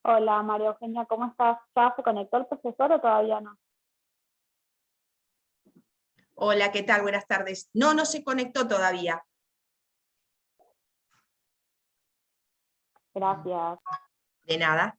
Hola María Eugenia, ¿cómo estás? ¿Ya se conectó el profesor o todavía no? Hola, ¿qué tal? Buenas tardes. No, no se conectó todavía. Gracias. De nada.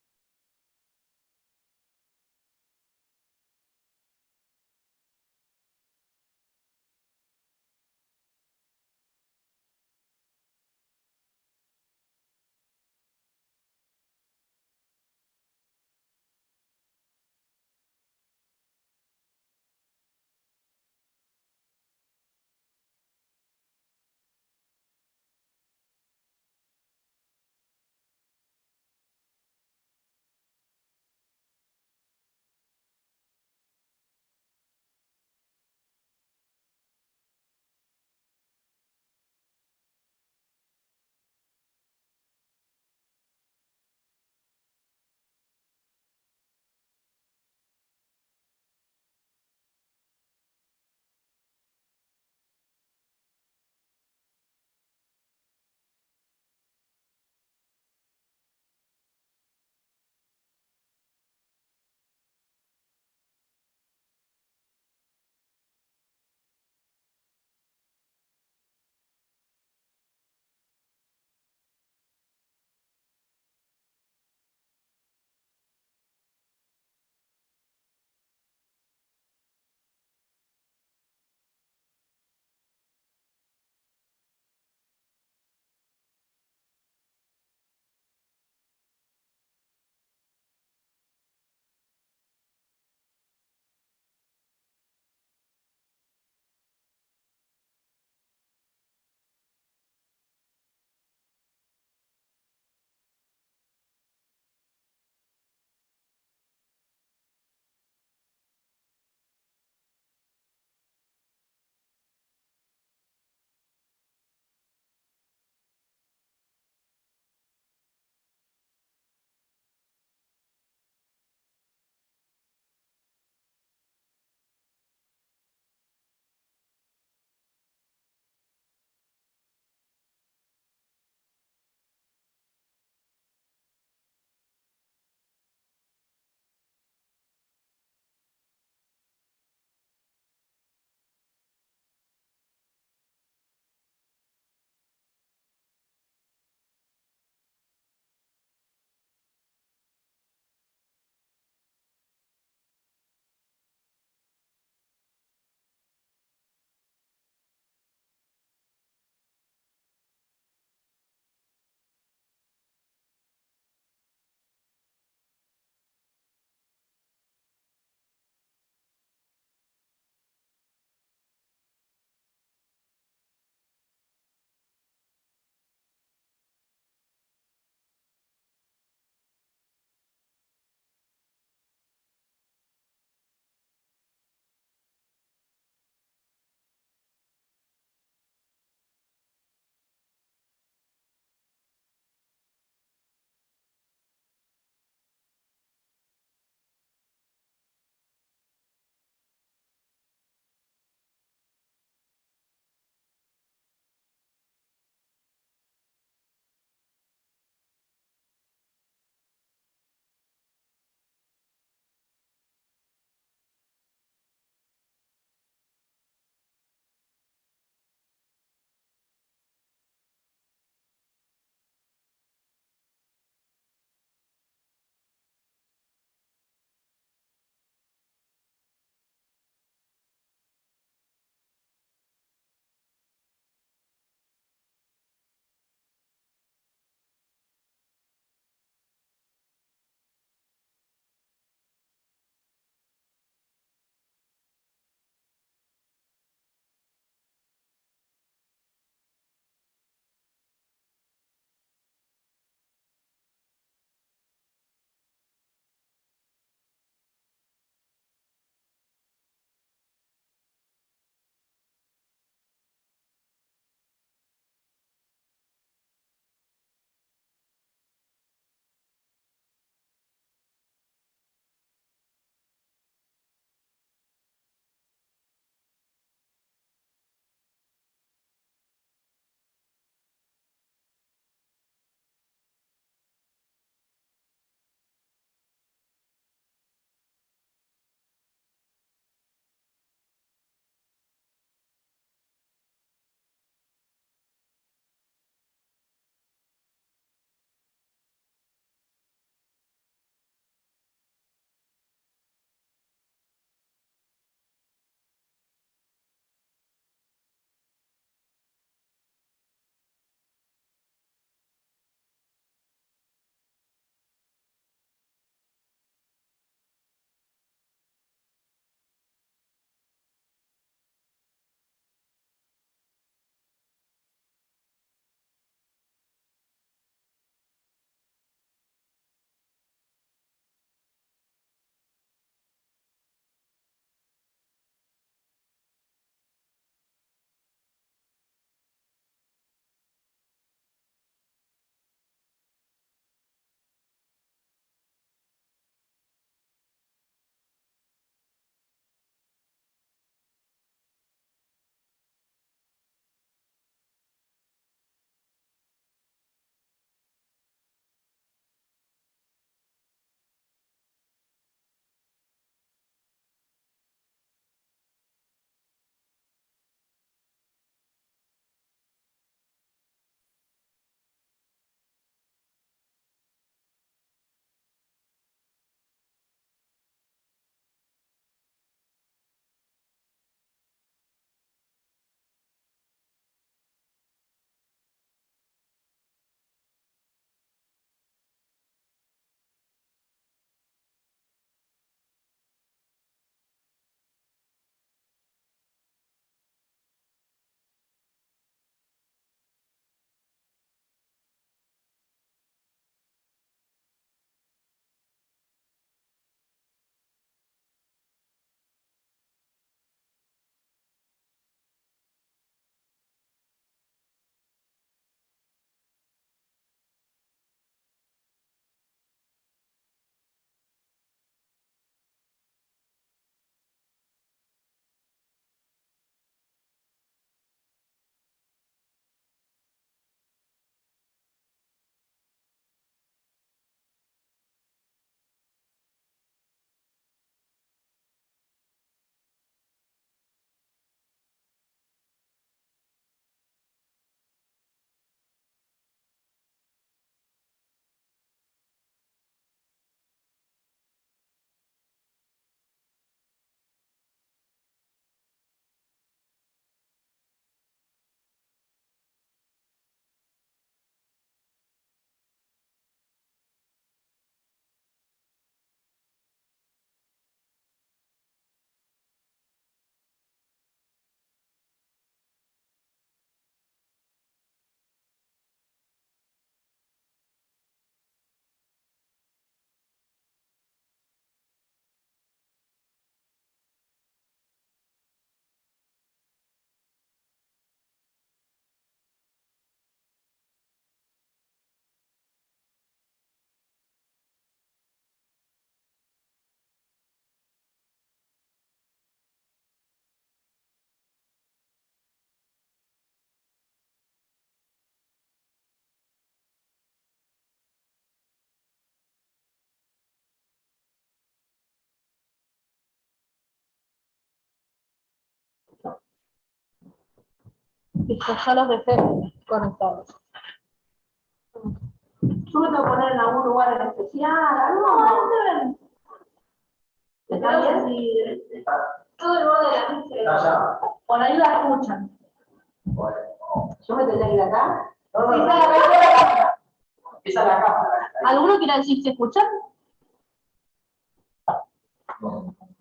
Listo, ya los dejé conectados. Yo me tengo que poner en algún lugar en especial, algo. No, ¿está bien? Sí, todo el borde de la mesa. Por ahí la escuchan. Yo me tendría que ir acá. Sí, esa es la cámara. ¿Alguno quiere decir si escuchan?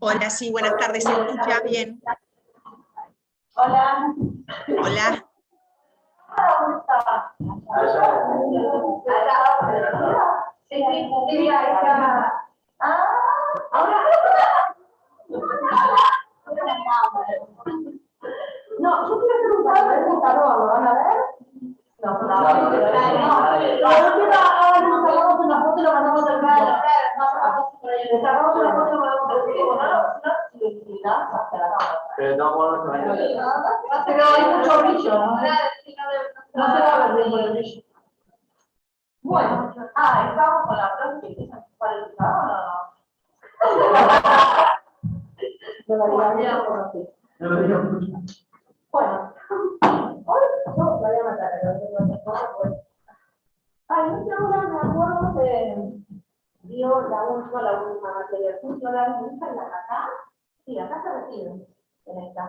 Hola, sí, buenas tardes, ¿se escucha bien? Hola. Hola. ¿Cómo está? Sí, ahí está. Ahora. No, yo quiero preguntar, a ver si está todo, ¿lo van a ver? No, sacamos una foto y lo mandamos al canal. Le sacamos una foto y lo mandamos al canal. Pero no, bueno, Pero hay mucho brillo, ¿no? No se va a ver bien por el brillo. Bueno, estamos con la práctica para el sábado. No lo digas mucho. Bueno, hoy yo me voy a matar, en este aula me acuerdo que dio la última materia funcional, ¿me dicen la acá? Sí, acá se reciben, en esta.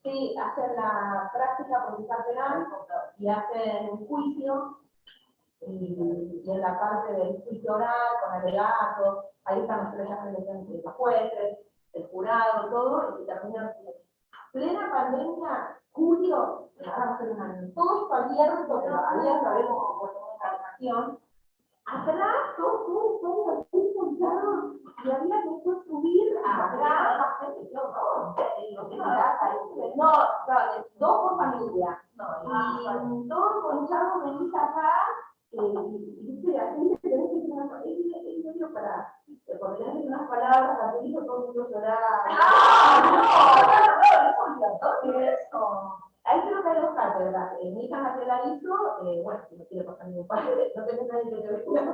Sí, hacen la práctica procesal penal y hacen un juicio, y en la parte del juicio oral, con alegatos, ahí están los tres ejemplos de los jueces, el jurado, todo, y terminan plena pandemia, julio, ahora va a ser un año, todo esto abierto, pero abierto, habíamos puesto una organización, atrás, todo así montado, y había que después subir atrás, la gente, no, dos por familia, y todo conchado, venís acá, y así tenés que es medio para, porque le hacen unas palabras, rapidito, todo el mundo lloraba. No, es obligatorio eso. Ahí creo que hay dos cátedras. Mi hija la que la hizo, bueno, si no quiere pasar ningún padre, no tenés nadie que te vea.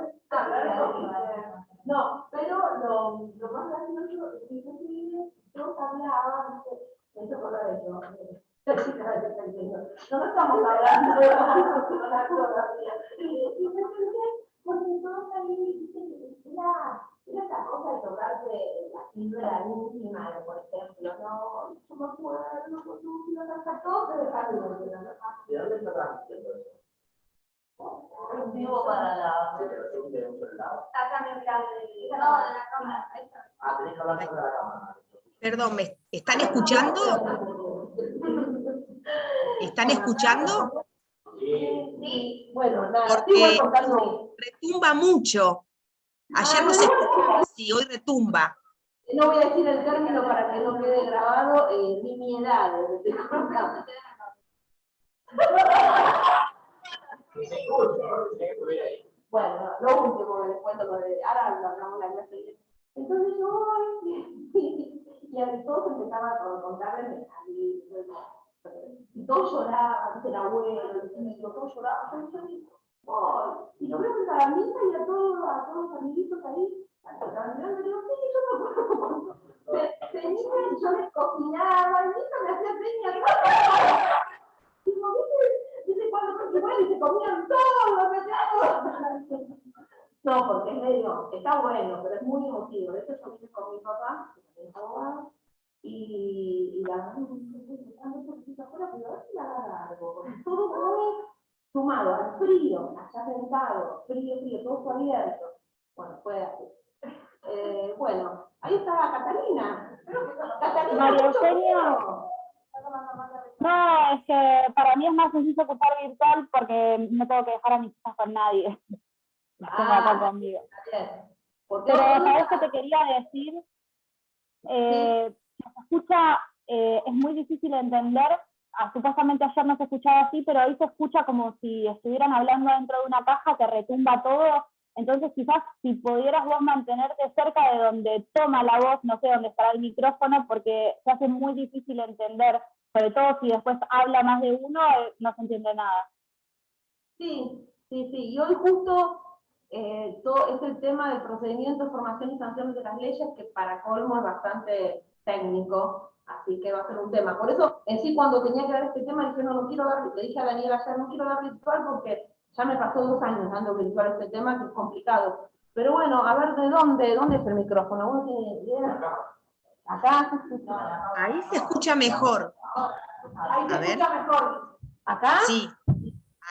No, pero lo más gracioso es que yo hablaban, me hizo acordar de eso. No estamos hablando de la fotografía. Y me pensé, porque todos ahí dicen que era esa cosa de tocarse la fibra íntima, por ejemplo, no, yo me acuerdo, pues tú ibas a estar todo, pero está bien, ¿de dónde está transmitiendo eso? es vivo para la... Acá me habla de la cámara. Ahí está. Ah, tenés que hablar de la cámara. Perdón, ¿me están escuchando? ¿Están escuchando? Sí, bueno, nada, Porque estoy contando. retumba mucho. Ayer no se escuchaba así, hoy retumba. No voy a decir el término para que no quede grabado, nimiedades. Que se escuche, ¿no? Tiene que subir ahí. Bueno, lo último que les cuento, ahora lo hablamos la clase. Entonces yo voy, y a todos empezaban a contarles de salir, y todos lloraban, el abuelo, el tío, todos lloraban, y lo veo a la misa y a todos los amiguitos ahí, mirando, digo, sí, yo me acuerdo, venían y yo les cocinaba, y mi hija me hacía señas, digo, ¿viste cuando igual y se comían todos, no, porque es medio, está bueno, pero es muy emotivo. De hecho, yo vine con mi papá, que es abogado, y la verdad, afuera, pero a ver si agarra algo, porque todo muy sumado al frío, allá sentado, frío, todo fue abierto. Bueno, fue así. Bueno, ahí estaba Catalina. Catalina, María mucho Eugenia. frío. No, es que para mí es más sencillo ocupar virtual porque no tengo que dejar a mis hijas con nadie. Como acá conmigo. Pero sabes que te quería decir, se escucha, es muy difícil de entender. Supuestamente ayer no se escuchaba así, pero hoy se escucha como si estuvieran hablando dentro de una caja que retumba todo. Entonces quizás si pudieras vos mantenerte cerca de donde toma la voz, no sé dónde estará el micrófono, porque se hace muy difícil entender, sobre todo si después habla más de uno, no se entiende nada. Sí, y hoy justo todo es el tema del procedimiento, formación y sanción de las leyes, que para colmo es bastante técnico, Así que va a ser un tema. Por eso, en sí, cuando tenía que dar este tema, dije, no quiero dar, le dije a Daniel ayer, no quiero dar virtual porque ya me pasó 2 años dando virtual este tema, que es complicado. Pero bueno, a ver, ¿dónde es el micrófono? ¿Uno tiene idea? ¿Acá? Ahí se escucha mejor. Ahí se A ver. escucha mejor. ¿Acá? Sí,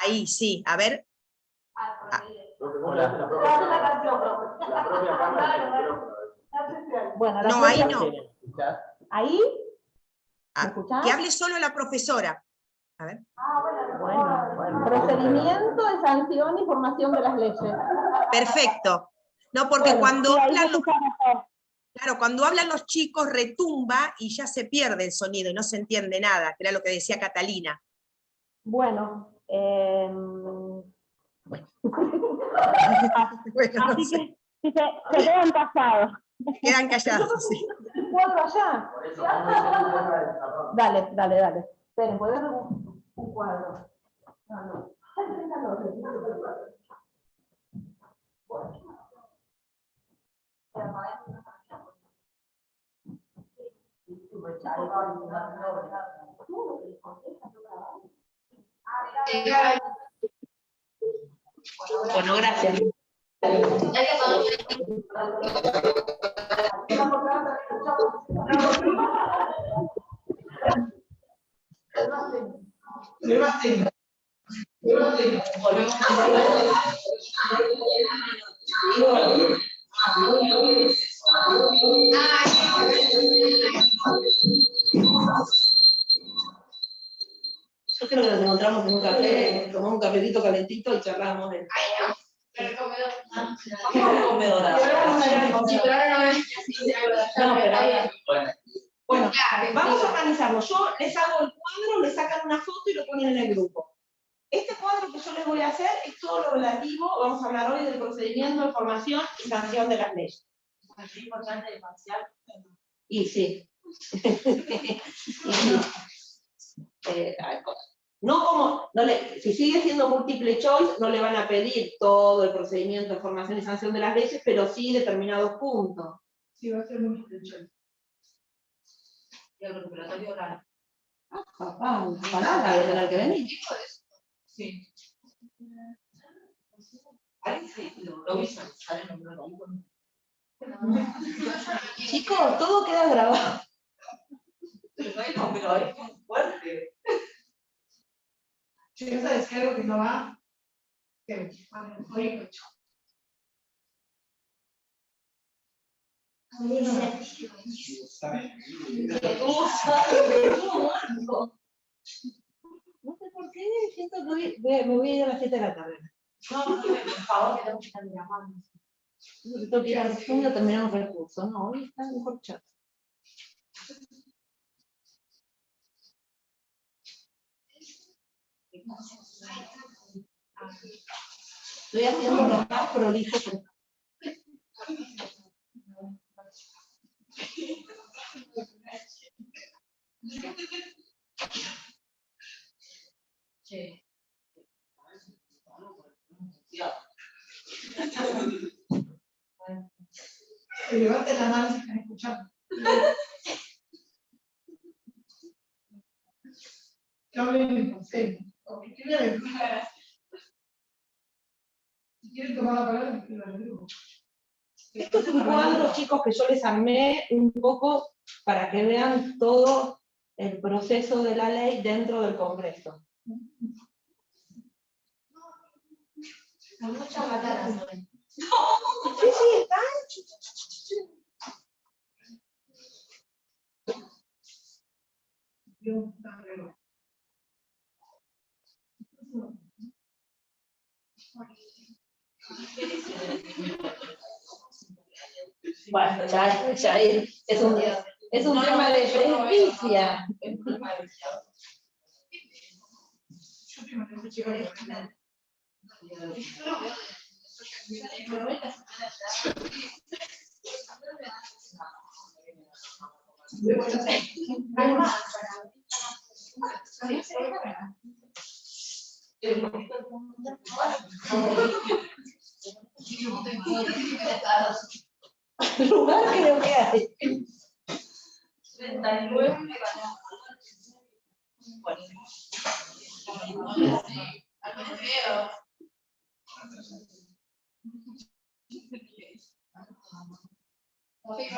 ahí, sí. A ver. La propia cámara del micrófono. Bueno, la No, ahí propia- no. ¿Ahí? ¿Me Ah, escuchás? que hable solo la profesora. A ver. Bueno. Procedimiento de sanción y formación de las leyes. Perfecto. No, porque Bueno, cuando Sí, ahí se hablan los, escucha mejor. claro, cuando hablan los chicos retumba y ya se pierde el sonido y no se entiende nada, que era lo que decía Catalina. Bueno, Bueno, Así no sé, que si se quedan casados. quedan callados. Sí. ¿un cuadro allá? Dale. Esperen, ¿puedo ver un cuadro? No. Bueno, gracias. Yo creo que nos encontramos en un café, tomamos un cafecito calentito y charlamos de... Bueno, vamos a organizarlo. Yo les hago el cuadro, le sacan una foto y lo ponen en el grupo. Este cuadro que yo les voy a hacer es todo lo relativo, vamos a hablar hoy del procedimiento de formación y sanción de las leyes. Es importante parcial. Y sí. No como, si sigue siendo múltiple choice, no le van a pedir todo el procedimiento de formación y sanción de las leyes, pero sí determinados puntos. Sí, va a ser múltiple choice. Y el recuperatorio oral. Ah, papá, parada de tener que venir. Sí. Ahí sí, lo visualizar en el grupo. Chicos, todo queda grabado. Pero es muy fuerte. Si vas a decir algo que no va, que hoy hecho. No sé por qué, siento que hoy me voy a ir a las 7 de la tarde. No, por favor, que tengo que estar llamando. Tengo que ir al estudio a terminar un recurso. No, hoy está mejor chat. Estoy haciendo lo más prolijo que... Sí. Levanten la mano si están escuchando. Que hablen en consejo. O que escriban. Si quieren tomar la palabra, escriban en el grupo. Esto es un cuadro, chicos, que yo les armé un poco para que vean todo el proceso de la ley dentro del Congreso. Hay muchas batatas. Sí, están. Bueno, ya es un tema de presbicia. Lugar creo que hay. 39. Bueno.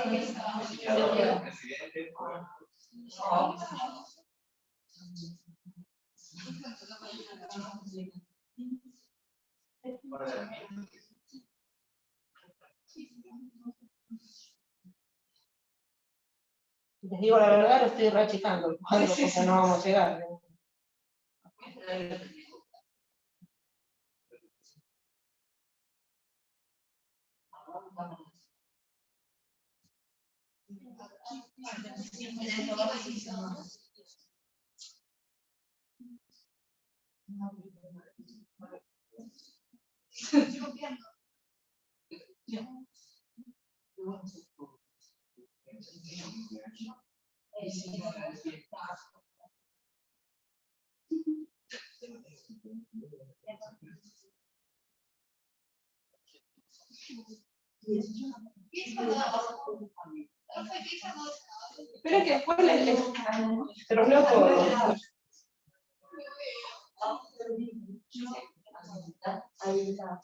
Les digo la verdad, lo estoy rechicando el cuadro porque no vamos a llegar. Espera que después te los leo todos. Ahí está.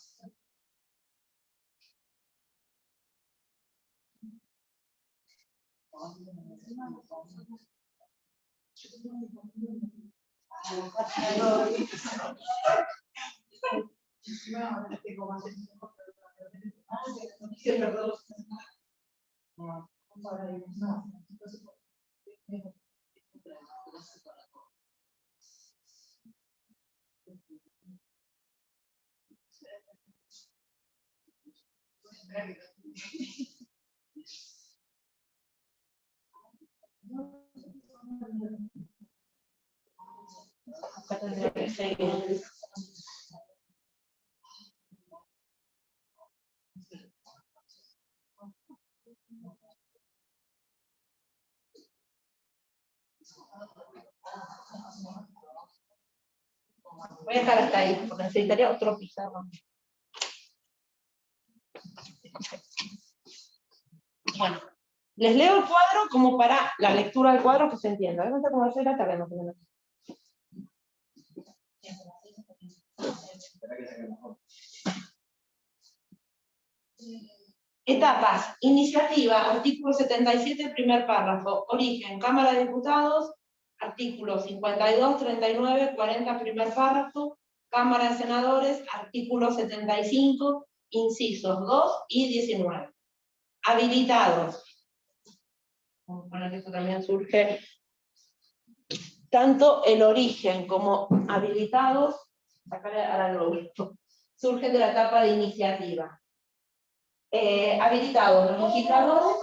Acá tendría que seguir. Voy a dejar hasta ahí, porque necesitaría otro pizarrón. Bueno, les leo el cuadro como para la lectura del cuadro que se entienda. No sé cómo hacer la tarde, más o menos. Etapas. Iniciativa, artículo 77, primer párrafo. Origen, Cámara de Diputados, artículos 52, 39, 40, primer párrafo. Cámara de Senadores, artículo 75, incisos 2 y 19. Habilitados. Bueno, esto también surge. Tanto el origen como habilitados, surgen de la etapa de iniciativa. Habilitados, los legisladores.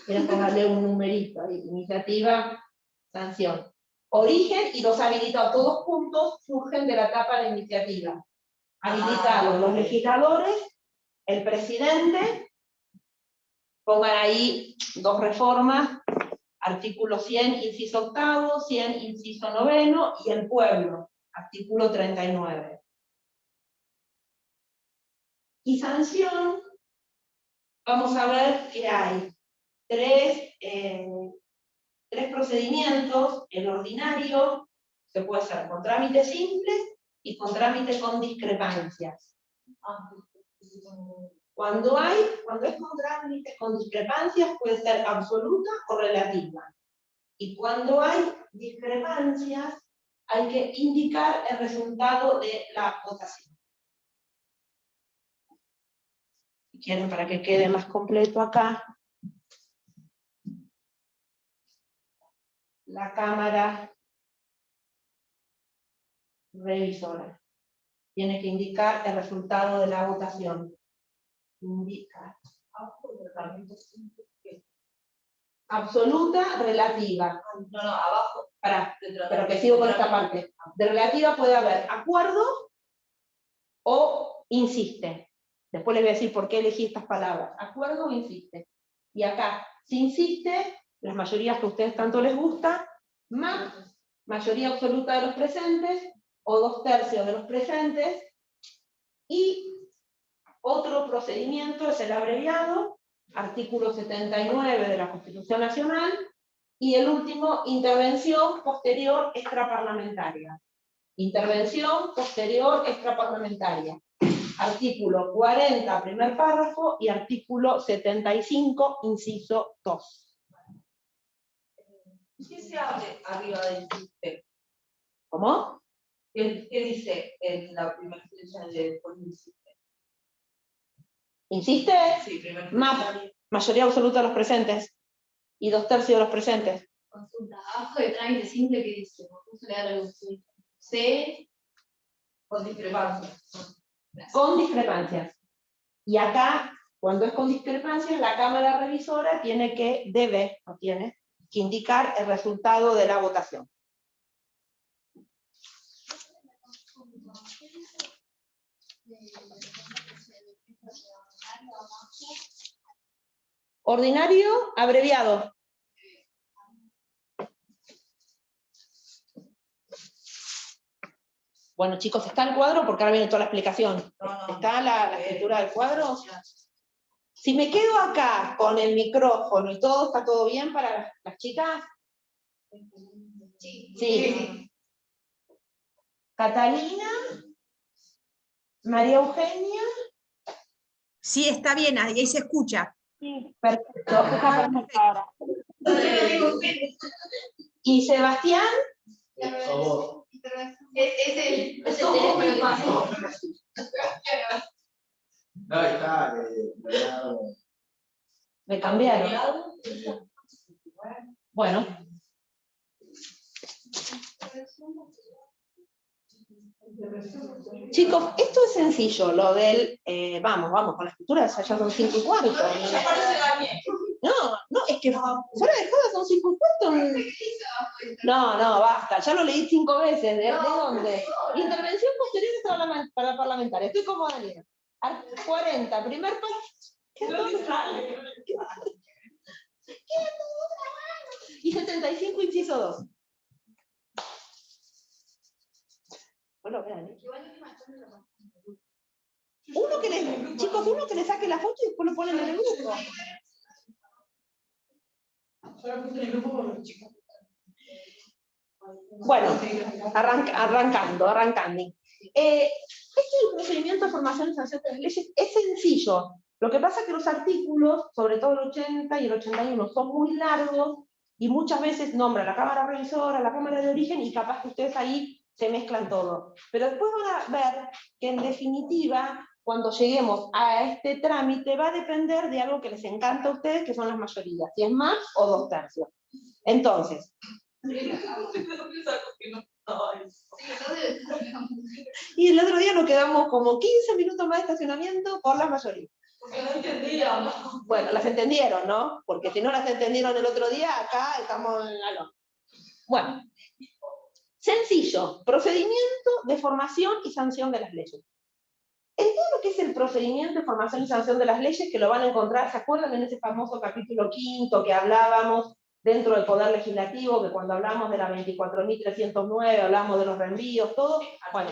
Voy a ponerle un numerito ahí, iniciativa, sanción. Origen y los habilitados, todos juntos, surgen de la etapa de iniciativa. Habilitados, los legisladores, el presidente, pongan ahí dos reformas, artículo 100, inciso octavo, 100, inciso noveno, y el pueblo, artículo 39. Y sanción, vamos a ver que hay tres procedimientos. El ordinario, se puede hacer con trámite simple y con trámite con discrepancias. Cuando es con trámite con discrepancias, puede ser absoluta o relativa. Y cuando hay discrepancias, hay que indicar el resultado de la votación. Si quieren, para que quede más completo acá, la Cámara Revisora tiene que indicar el resultado de la votación. Indica. Absoluta, relativa. No, abajo. Pero que sigo con esta parte. De relativa puede haber acuerdo o insiste. Después les voy a decir por qué elegí estas palabras. Acuerdo o insiste. Y acá, si insiste, las mayorías que a ustedes tanto les gusta, más mayoría absoluta de los presentes, o 2/3 de los presentes, y otro procedimiento es el abreviado, artículo 79 de la Constitución Nacional, y el último, intervención posterior extraparlamentaria. Intervención posterior extraparlamentaria. Artículo 40, primer párrafo, y artículo 75, inciso 2. ¿Qué se abre arriba del sistema? ¿Cómo? ¿Qué dice en la primera sección de insiste? ¿Insiste? Sí, primera Mayoría absoluta de los presentes. Y 2/3 de los presentes. Consulta, abajo de trámite simple, ¿qué dice? ¿Cómo se le da la consulta? C. con discrepancia. Con discrepancias. Y acá, cuando es con discrepancias, la Cámara Revisora debe que indicar el resultado de la votación. Ordinario, abreviado. Bueno, chicos, ¿está el cuadro? Porque ahora viene toda la explicación. ¿Está la escritura del cuadro? Si me quedo acá con el micrófono y todo, ¿está todo bien para las chicas? Sí. Catalina, María Eugenia. Sí, está bien, ahí se escucha. Sí, Perfecto. está perfecto ahora. ¿Y Sebastián? Es el teléfono que pasó. No, está. Me cambiaron. Bueno. Chicos, esto es sencillo, lo del... vamos con la escritura, ya son 5:15. No, es que fuera de joda son 5:15. No, basta, ya lo leí 5 veces. ¿De dónde? Intervención posterior para parlamentaria. Estoy como Daniel. 40, primer párrafo. Y 75, inciso 2. Bueno, vean, chicos, uno que le saque la foto y después lo ponen en el grupo. Bueno, arrancando. Este es el procedimiento de formación y sanción de las leyes. Es sencillo. Lo que pasa es que los artículos, sobre todo el 80 y el 81, son muy largos y muchas veces nombran la Cámara Revisora, la Cámara de Origen, y capaz que ustedes ahí se mezclan todo. Pero después van a ver que en definitiva, cuando lleguemos a este trámite, va a depender de algo que les encanta a ustedes, que son las mayorías, si es más o 2/3. Entonces, y el otro día nos quedamos como 15 minutos más de estacionamiento por las mayorías. Porque no entendíamos. Bueno, las entendieron, ¿no? Porque si no las entendieron el otro día, acá estamos en la lona. Bueno, sencillo, procedimiento de formación y sanción de las leyes. En todo lo que es el procedimiento de formación y sanción de las leyes, que lo van a encontrar, ¿se acuerdan en ese famoso capítulo 5 que hablábamos dentro del Poder Legislativo, que cuando hablamos de la 24.309, hablamos de los reenvíos, todo? Bueno,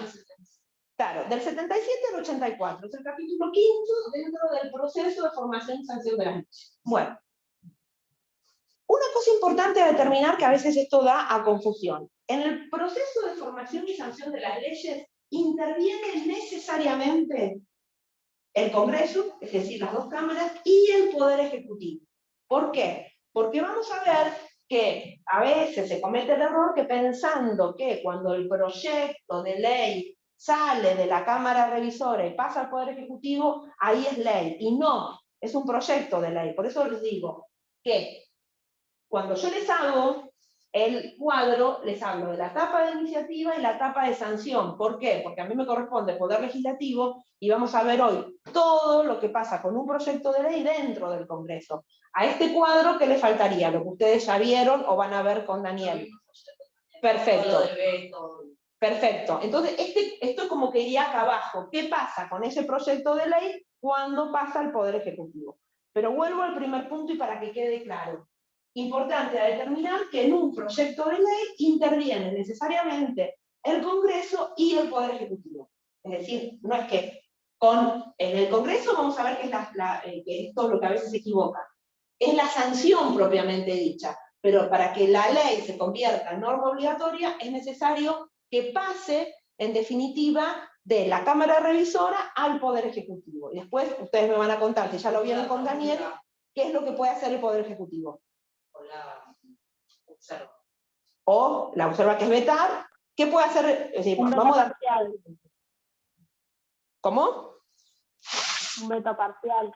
claro, del 77 al 84, es el capítulo 5 dentro del proceso de formación y sanción de las leyes. Bueno, una cosa importante a determinar, que a veces esto da a confusión. En el proceso de formación y sanción de las leyes interviene necesariamente el Congreso, es decir, las dos cámaras, y el Poder Ejecutivo. ¿Por qué? Porque vamos a ver que a veces se comete el error que pensando que cuando el proyecto de ley sale de la Cámara Revisora y pasa al Poder Ejecutivo, ahí es ley. Y no, es un proyecto de ley. Por eso les digo que cuando yo les hago el cuadro, les hablo de la etapa de iniciativa y la etapa de sanción. ¿Por qué? Porque a mí me corresponde el Poder Legislativo y vamos a ver hoy todo lo que pasa con un proyecto de ley dentro del Congreso. A este cuadro, ¿qué le faltaría? Lo que ustedes ya vieron o van a ver con Daniel. Perfecto. Perfecto. Entonces, esto es como que iría acá abajo. ¿Qué pasa con ese proyecto de ley cuando pasa al Poder Ejecutivo? Pero vuelvo al primer punto y para que quede claro. Importante a determinar que en un proyecto de ley interviene necesariamente el Congreso y el Poder Ejecutivo. Es decir, no es que En el Congreso vamos a ver que, que esto es lo que a veces se equivoca. Es la sanción propiamente dicha, pero para que la ley se convierta en norma obligatoria es necesario que pase, en definitiva, de la Cámara Revisora al Poder Ejecutivo. Y después ustedes me van a contar, si ya lo vieron con Daniel, qué es lo que puede hacer el Poder Ejecutivo. O la observa. O la observa, que es vetar. ¿Qué puede hacer? Es decir, Un veto vamos a dar... parcial. ¿Cómo? Un veto parcial.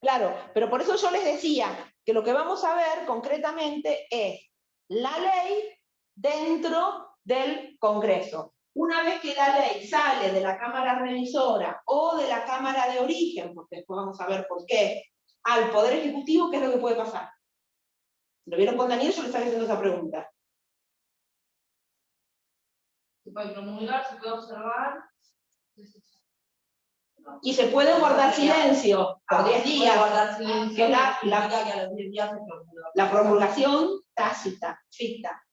Claro, pero por eso yo les decía que lo que vamos a ver concretamente es la ley dentro del Congreso. Una vez que la ley sale de la Cámara Revisora o de la Cámara de Origen, porque después vamos a ver por qué, al Poder Ejecutivo, ¿qué es lo que puede pasar? ¿Lo vieron con Daniel? Yo les estaba haciendo esa pregunta. Se puede promulgar, se puede observar. Y se puede guardar silencio por 10 Se puede días, guardar silencio, que es significa que a los 10 días se promulga. la promulgación tácita, ficta.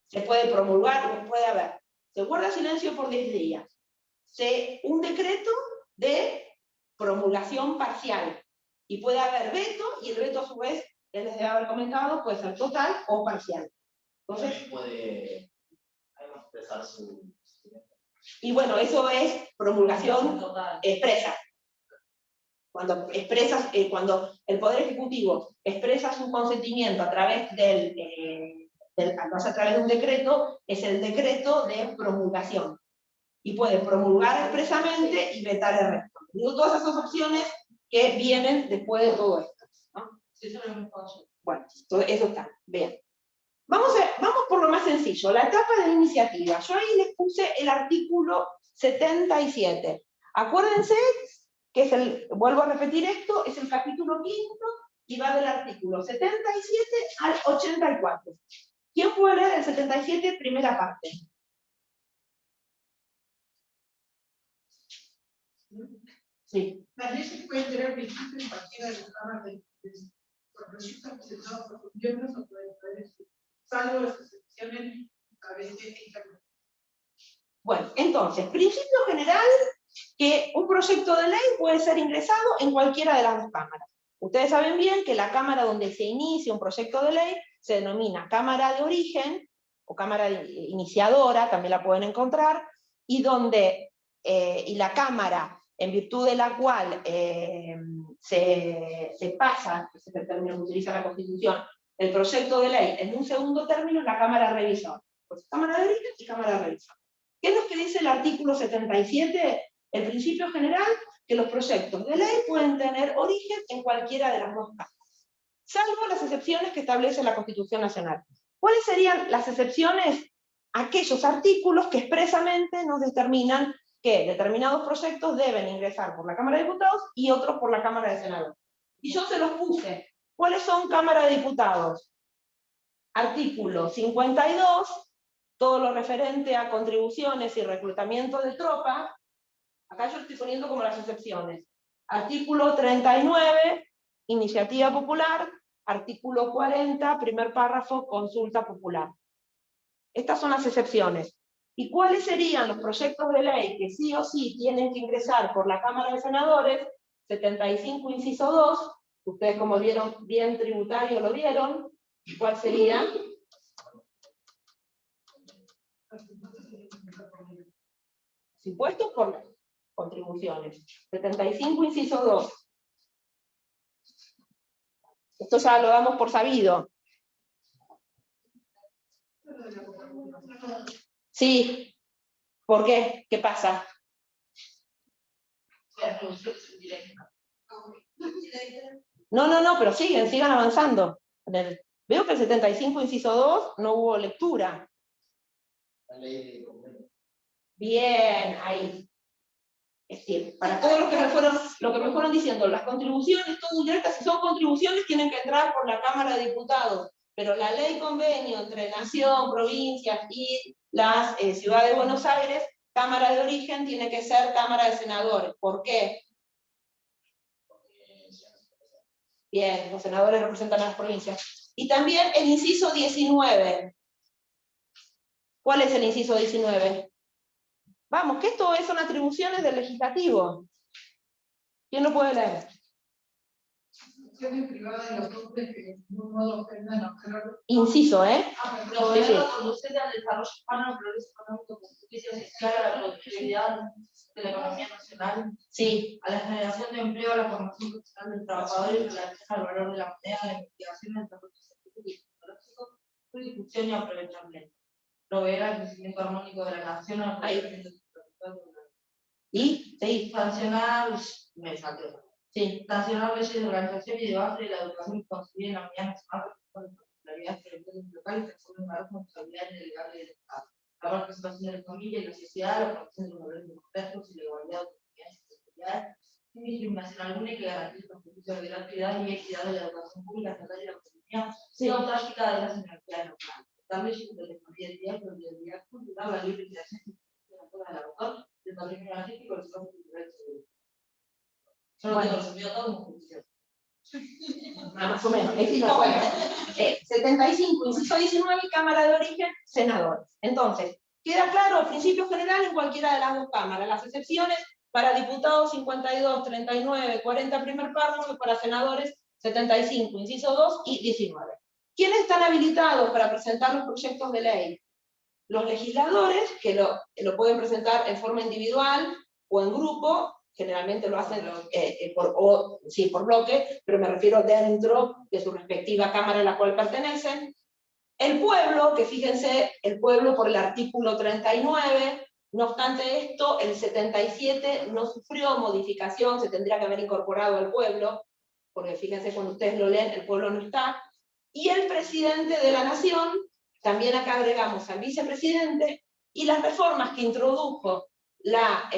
Se puede promulgar, puede haber. Se guarda silencio por 10 días. Un decreto de promulgación parcial. Y puede haber veto, y el veto a su vez, él les debe haber comentado, puede ser total o parcial. Entonces, puede expresar su... y bueno, eso es promulgación Total. expresa. Cuando el Poder Ejecutivo expresa su consentimiento a través a través de un decreto, es el decreto de promulgación. Y puede promulgar expresamente y vetar el resto. Digo, todas esas opciones que vienen después de todo esto, ¿no? Sí, eso lo hemos pasado. Bueno, eso está. Bien. Vamos por lo más sencillo, la etapa de iniciativa. Yo ahí les puse el artículo 77. Acuérdense que vuelvo a repetir esto, es el capítulo 5 y va del artículo 77 al 84. ¿Quién puede leer el 77, primera parte? Sí. Las leyes pueden tener principios en cualquiera de las ramas del proyecto presentado por los miembros o por el Poder, salvo las excepciones a veces internas. Bueno, entonces, principio general, que un proyecto de ley puede ser ingresado en cualquiera de las dos cámaras. Ustedes saben bien que la cámara donde se inicia un proyecto de ley se denomina cámara de origen, o cámara iniciadora, también la pueden encontrar, y la cámara en virtud de la cual se pasa, que es el término que utiliza la Constitución, el proyecto de ley en un segundo término es la Cámara Revisora. Pues Cámara de Origen y Cámara Revisora. ¿Qué es lo que dice el artículo 77? El principio general, que los proyectos de ley pueden tener origen en cualquiera de las dos cámaras, salvo las excepciones que establece la Constitución Nacional. ¿Cuáles serían las excepciones? Aquellos artículos que expresamente nos determinan que determinados proyectos deben ingresar por la Cámara de Diputados y otros por la Cámara de Senadores. Y yo se los puse. ¿Cuáles son Cámara de Diputados? Artículo 52, todo lo referente a contribuciones y reclutamiento de tropas. Acá yo estoy poniendo como las excepciones. Artículo 39, iniciativa popular. Artículo 40, primer párrafo, consulta popular. Estas son las excepciones. ¿Y cuáles serían los proyectos de ley que sí o sí tienen que ingresar por la Cámara de Senadores? 75, inciso 2, ustedes como vieron bien tributario lo vieron. ¿Cuál sería? Impuestos por contribuciones. 75, inciso 2. Esto ya lo damos por sabido. Sí. ¿Por qué? ¿Qué pasa? No, pero sigan avanzando. Veo que el 75, inciso 2, no hubo lectura. La ley de convenio. Bien, ahí. Es decir, para todos los que me fueron diciendo, las contribuciones, todo indirectas, si son contribuciones, tienen que entrar por la Cámara de Diputados. Pero la ley convenio entre Nación, provincias y la Ciudad de Buenos Aires, Cámara de Origen, tiene que ser Cámara de Senadores. ¿Por qué? Bien, los senadores representan a las provincias. Y también el inciso 19. ¿Cuál es el inciso 19? Vamos, que esto son atribuciones del legislativo. ¿Quién lo puede leer? Privada de los hombres que no modo ofendan a claro. Inciso, ¿eh? Proveer la conducción al desarrollo humano, al progreso económico, con justicia social, a la productividad de la economía nacional, Sí. a la generación de empleo, a la formación profesional del trabajador y relación al valor de la moneda, a la investigación, el desarrollo científico y tecnológico, su difusión y aprovechamiento. Proveer al crecimiento armónico de la nación, al aprovechamiento del territorio. Y sancionar, me salteo. Sí, sancionar leyes de organización y de base de la educación que concibida en la unidad nacional con particularidades territoriales locales que asumen la responsabilidad inelegable del Estado. La participación de la familia y la sociedad, la promoción de los valores democráticos y la igualdad de oportunidades y posibilidades, sin discriminación alguna y que garantice el ejercicio de gratuidad y equidad de la educación pública estatal y la autonomía autárquica de las universidades locales. También de la identidad cultural, la libre creación y la del autor, del patrimonio artístico y el espacio cultural seguro. Yo lo resumido todo como justicia. Más o menos. 75, inciso 19, Cámara de Origen, senadores. Entonces, queda claro el principio general en cualquiera de las dos cámaras. Las excepciones para diputados 52, 39, 40 primer párrafo y para senadores 75, inciso 2 y 19. ¿Quiénes están habilitados para presentar los proyectos de ley? Los legisladores, que lo pueden presentar en forma individual o en grupo. Generalmente lo hacen por bloque, pero me refiero dentro de su respectiva cámara a la cual pertenecen. El pueblo, que fíjense, el pueblo por el artículo 39, no obstante esto, el 77 no sufrió modificación, se tendría que haber incorporado al pueblo, porque fíjense cuando ustedes lo leen, el pueblo no está. Y el presidente de la nación, también acá agregamos al vicepresidente, y las reformas que introdujo la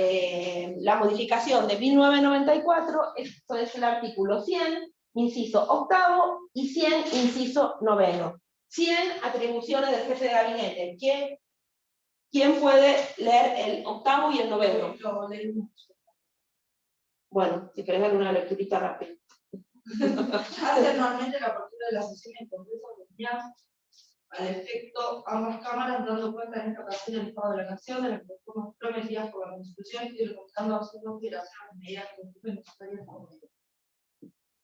modificación de 1994, esto es el artículo 100, inciso octavo, y 100, inciso noveno. 100 atribuciones del jefe de gabinete. ¿Quién puede leer el octavo y el noveno? Bueno, si querés dar una lecturita rápida. Hace anualmente la apertura de la sesión en Congreso de Unidad. Al efecto, ambas cámaras dando cuenta en esta ocasión del Estado de la Nación, de las reformas prometidas por la Constitución y recomendando a su consideración las medidas que constituyen necesarias por ello.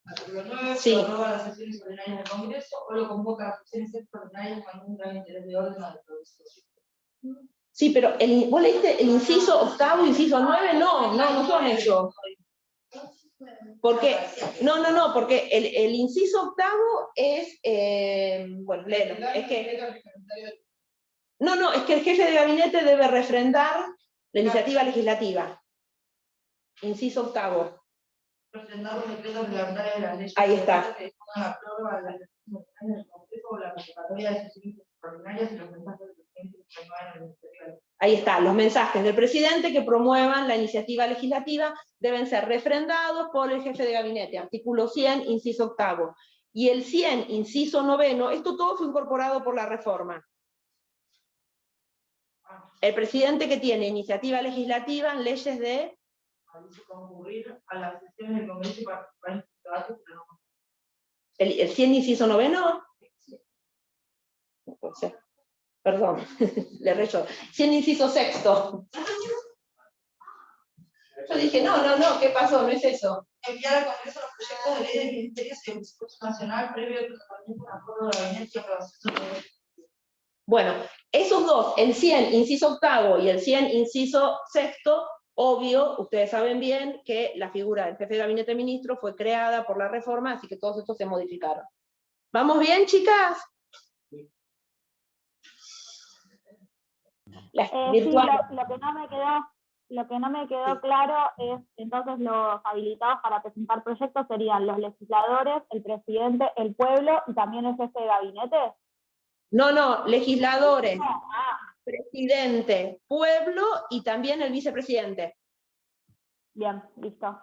Artículo 9, se aprueba las sesiones ordinarias del Congreso o lo convoca a las sesiones extraordinarias cuando un gran interés de orden o de progreso. Sí, pero vos leíste el inciso octavo, inciso 9, no son esos. Porque, porque el inciso octavo es, bueno, léelo, es que el jefe de gabinete debe refrendar la iniciativa legislativa. Inciso octavo. Refrendar los decretos reglamentarios de las leyes. Ahí está. Que pongan a prueba las legislaciones del Congreso o la convocatoria de sesiones extraordinarias y los mensajes del presidente que promuevan la iniciativa. Ahí está, los mensajes del presidente que promuevan la iniciativa legislativa deben ser refrendados por el jefe de gabinete, artículo 100, inciso octavo. Y el 100, inciso noveno, esto todo fue incorporado por la reforma. El presidente que tiene iniciativa legislativa en leyes de... concurrir a las sesiones del Congreso y participar en sus debates, pero no. ¿El 100, inciso noveno? No puede ser. Perdón, le recho. 100, inciso sexto. Yo dije, no, ¿qué pasó? No es eso. Enviar al Congreso los proyectos de ley del Ministerio y del Presupuesto Nacional previo al procesamiento de acuerdo de gabinete y aprobación de... Bueno, esos dos, el 100, inciso octavo, y el 100, inciso sexto, obvio, ustedes saben bien que la figura del jefe de gabinete ministro fue creada por la reforma, así que todos estos se modificaron. ¿Vamos bien, chicas? Sí, lo que no me quedó claro es, entonces los habilitados para presentar proyectos serían los legisladores, el presidente, el pueblo y también el jefe de gabinete. No, legisladores, presidente, pueblo y también el vicepresidente. Bien, listo.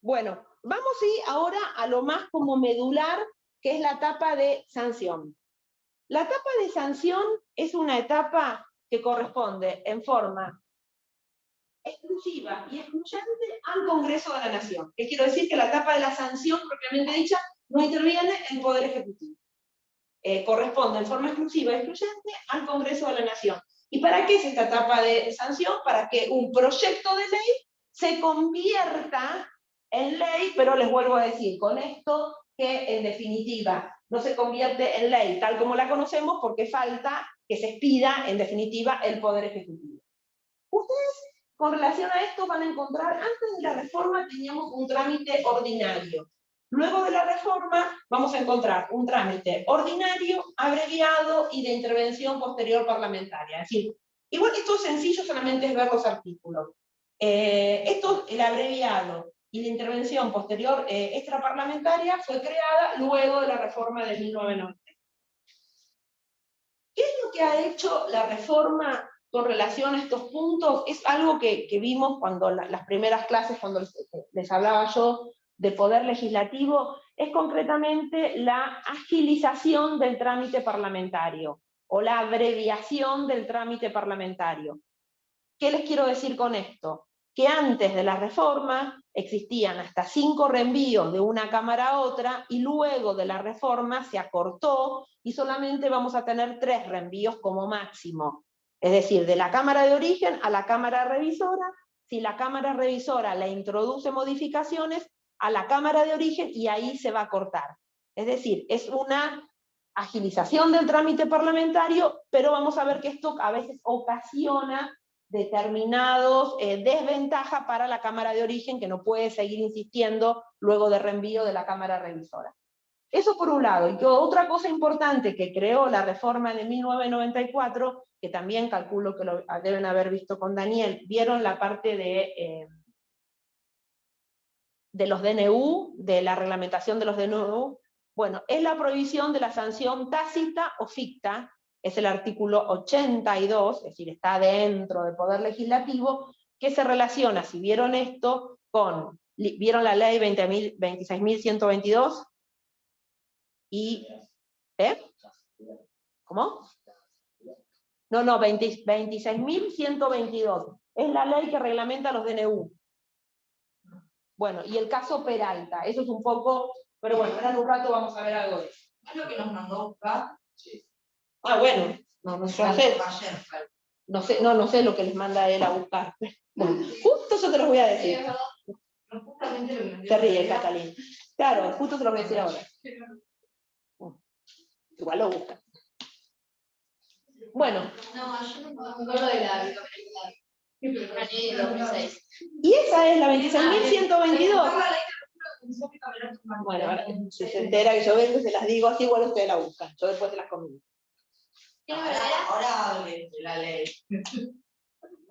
Bueno, vamos a ir ahora a lo más como medular, que es la etapa de sanción. La etapa de sanción es una etapa que corresponde en forma exclusiva y excluyente al Congreso de la Nación. ¿Qué quiero decir? Que la etapa de la sanción, propiamente dicha, no interviene el Poder Ejecutivo. Corresponde en forma exclusiva y excluyente al Congreso de la Nación. ¿Y para qué es esta etapa de sanción? Para que un proyecto de ley se convierta en ley, pero les vuelvo a decir, con esto que en definitiva no se convierte en ley tal como la conocemos porque falta que se expida en definitiva el Poder Ejecutivo. Ustedes con relación a esto van a encontrar, antes de la reforma teníamos un trámite ordinario. Luego de la reforma vamos a encontrar un trámite ordinario, abreviado y de intervención posterior parlamentaria. Es decir, igual que esto es sencillo, solamente es ver los artículos. El abreviado y la intervención posterior extraparlamentaria fue creada luego de la reforma de 1990. ¿Qué es lo que ha hecho la reforma con relación a estos puntos? Es algo que vimos cuando las primeras clases, cuando les hablaba yo de poder legislativo, es concretamente la agilización del trámite parlamentario, o la abreviación del trámite parlamentario. ¿Qué les quiero decir con esto? Que antes de la reforma existían hasta 5 reenvíos de una cámara a otra, y luego de la reforma se acortó y solamente vamos a tener 3 reenvíos como máximo. Es decir, de la cámara de origen a la cámara revisora, si la cámara revisora le introduce modificaciones, a la cámara de origen, y ahí se va a cortar. Es decir, es una agilización del trámite parlamentario, pero vamos a ver que esto a veces ocasiona determinados desventajas para la cámara de origen, que no puede seguir insistiendo luego de reenvío de la cámara revisora. Eso por un lado. Y que otra cosa importante que creó la reforma de 1994, que también calculo que lo deben haber visto con Daniel, vieron la parte de los DNU, de la reglamentación de los DNU. Bueno, es la prohibición de la sanción tácita o ficta, es el artículo 82, es decir, está dentro del Poder Legislativo, que se relaciona, si vieron esto, con, ¿vieron la ley 26.122? Y, ¿cómo? No, 26.122, es la ley que reglamenta los DNU. Bueno, y el caso Peralta, eso es un poco, pero bueno, ahora en un rato vamos a ver algo de eso. ¿Es lo que nos mandó a buscar? Sí. Ah, bueno, no sé, no sé lo que les manda él a buscar. Bueno, justo eso te lo voy a decir. Se ríe, Catalina. Claro, justo te lo voy a decir ahora. Igual lo busca. Bueno. No, yo no me acuerdo de la bicameralidad. Una ley de 2006. Y esa es la 26.122. Bueno, ahora se entera que yo vengo y se las digo así, igual ustedes la buscan. Yo después se las comunico. Ahora hable de la ley.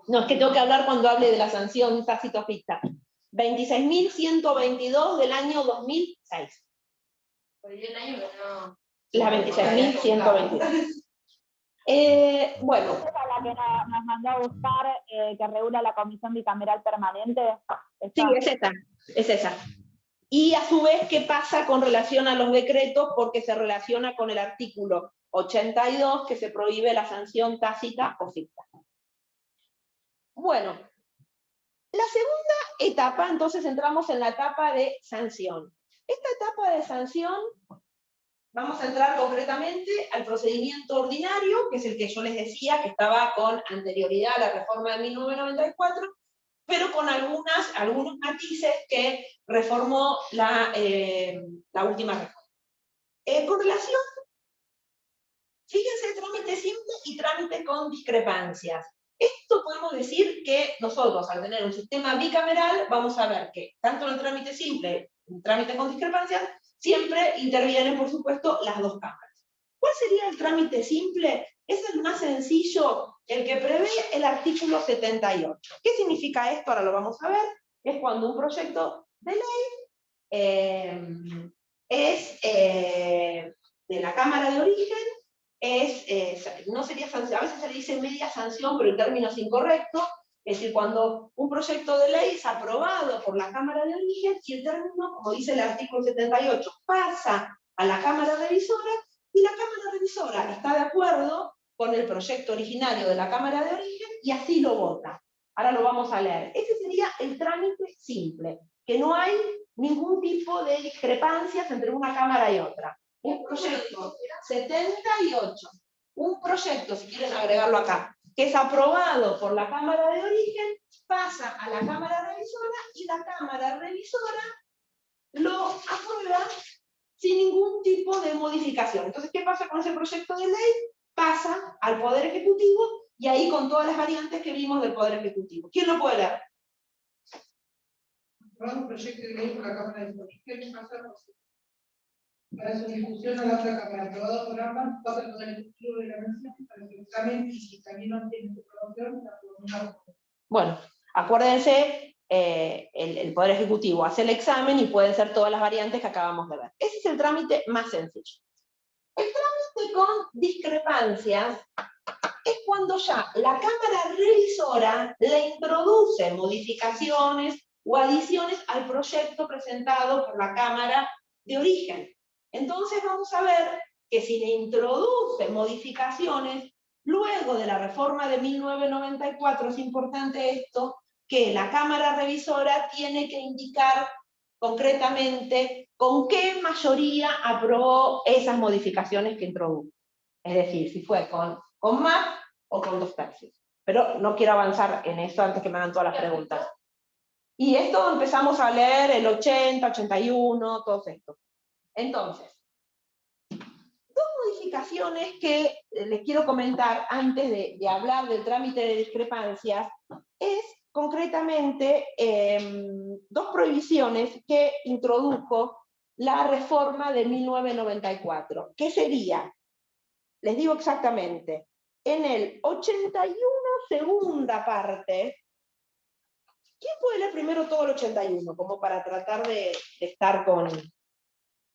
No, es que tengo que hablar cuando hable de la sanción tácita ficta. 26.122 del año 2006. Por el año que no. La 26.122. Bueno. ¿Esa es la que nos mandó a buscar, que regula la Comisión Bicameral Permanente? Sí, es esa. Y a su vez, ¿qué pasa con relación a los decretos? Porque se relaciona con el artículo 82, que se prohíbe la sanción tácita o ficta. Bueno, la segunda etapa, entonces entramos en la etapa de sanción. Esta etapa de sanción, vamos a entrar concretamente al procedimiento ordinario, que es el que yo les decía que estaba con anterioridad a la reforma de 1994, pero con algunos matices que reformó la última reforma. Con relación, fíjense, trámite simple y trámite con discrepancias. Esto podemos decir que nosotros, al tener un sistema bicameral, vamos a ver que tanto en el trámite simple y el trámite con discrepancias, siempre intervienen, por supuesto, las dos cámaras. ¿Cuál sería el trámite simple? Es el más sencillo, el que prevé el artículo 78. ¿Qué significa esto? Ahora lo vamos a ver. Es cuando un proyecto de ley es de la Cámara de Origen, no sería sanción, a veces se le dice media sanción, pero el término es incorrecto. Es decir, cuando un proyecto de ley es aprobado por la Cámara de Origen y el término, como dice el artículo 78, pasa a la Cámara Revisora, y la Cámara Revisora está de acuerdo con el proyecto originario de la Cámara de Origen y así lo vota. Ahora lo vamos a leer. Ese sería el trámite simple, que no hay ningún tipo de discrepancias entre una Cámara y otra. Un proyecto 78. Un proyecto, si quieren agregarlo acá, que es aprobado por la Cámara de Origen, pasa a la Cámara Revisora y la Cámara Revisora lo aprueba sin ningún tipo de modificación. Entonces, ¿qué pasa con ese proyecto de ley? Pasa al Poder Ejecutivo y ahí con todas las variantes que vimos del Poder Ejecutivo. ¿Quién lo puede leer? Un proyecto de ley por la Cámara de Origen pasa para su discusión a la otra Cámara, aprobado por ambas, pasa al Poder Ejecutivo de la Nación para su examen y si también no tiene su aprobación, la aprobación. Bueno, acuérdense, el Poder Ejecutivo hace el examen y pueden ser todas las variantes que acabamos de ver. Ese es el trámite más sencillo. El trámite con discrepancias es cuando ya la Cámara Revisora le introduce modificaciones o adiciones al proyecto presentado por la Cámara de Origen. Entonces vamos a ver que si le introduce modificaciones, luego de la reforma de 1994, es importante esto, que la Cámara Revisora tiene que indicar concretamente con qué mayoría aprobó esas modificaciones que introdujo. Es decir, si fue con más o con 2/3. Pero no quiero avanzar en eso antes que me hagan todas las preguntas. Y esto empezamos a leer el 80, 81, todo esto. Entonces, dos modificaciones que les quiero comentar antes de hablar del trámite de discrepancias es concretamente dos prohibiciones que introdujo la reforma de 1994. ¿Qué sería? Les digo exactamente. En el 81, segunda parte, ¿quién puede leer primero todo el 81? Como para tratar de estar con...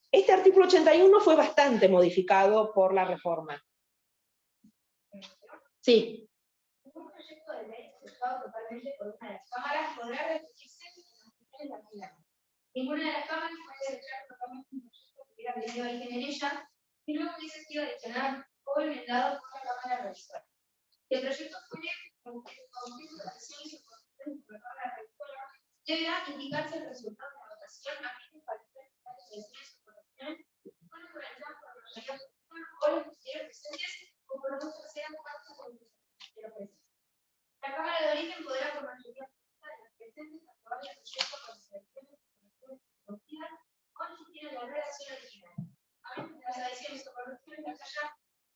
Este artículo 81 fue bastante modificado por la reforma. Sí. Un proyecto de ley aceptado totalmente por una de las cámaras podrá repetirse en la misma. Ninguna de las cámaras puede rechazar totalmente un proyecto que hubiera tenido origen en ella y luego hubiese sido adicionado o enmendado por la Cámara Revisora. Si el proyecto fuere objeto de acciones o condiciones por la Cámara Revisora, deberá indicarse el resultado de la votación a fin de establecer las decisiones o correcciones con organizadas por la mayoría absoluta o los funcionarios presentes o por dos terceras partes de los presentes. La Cámara de Origen podrá por mayoría absoluta de los presentes aprobar el proyecto con selecciones o correcciones conocidas o ni siquiera la redacción original, a menos que las adiciones o correcciones las haya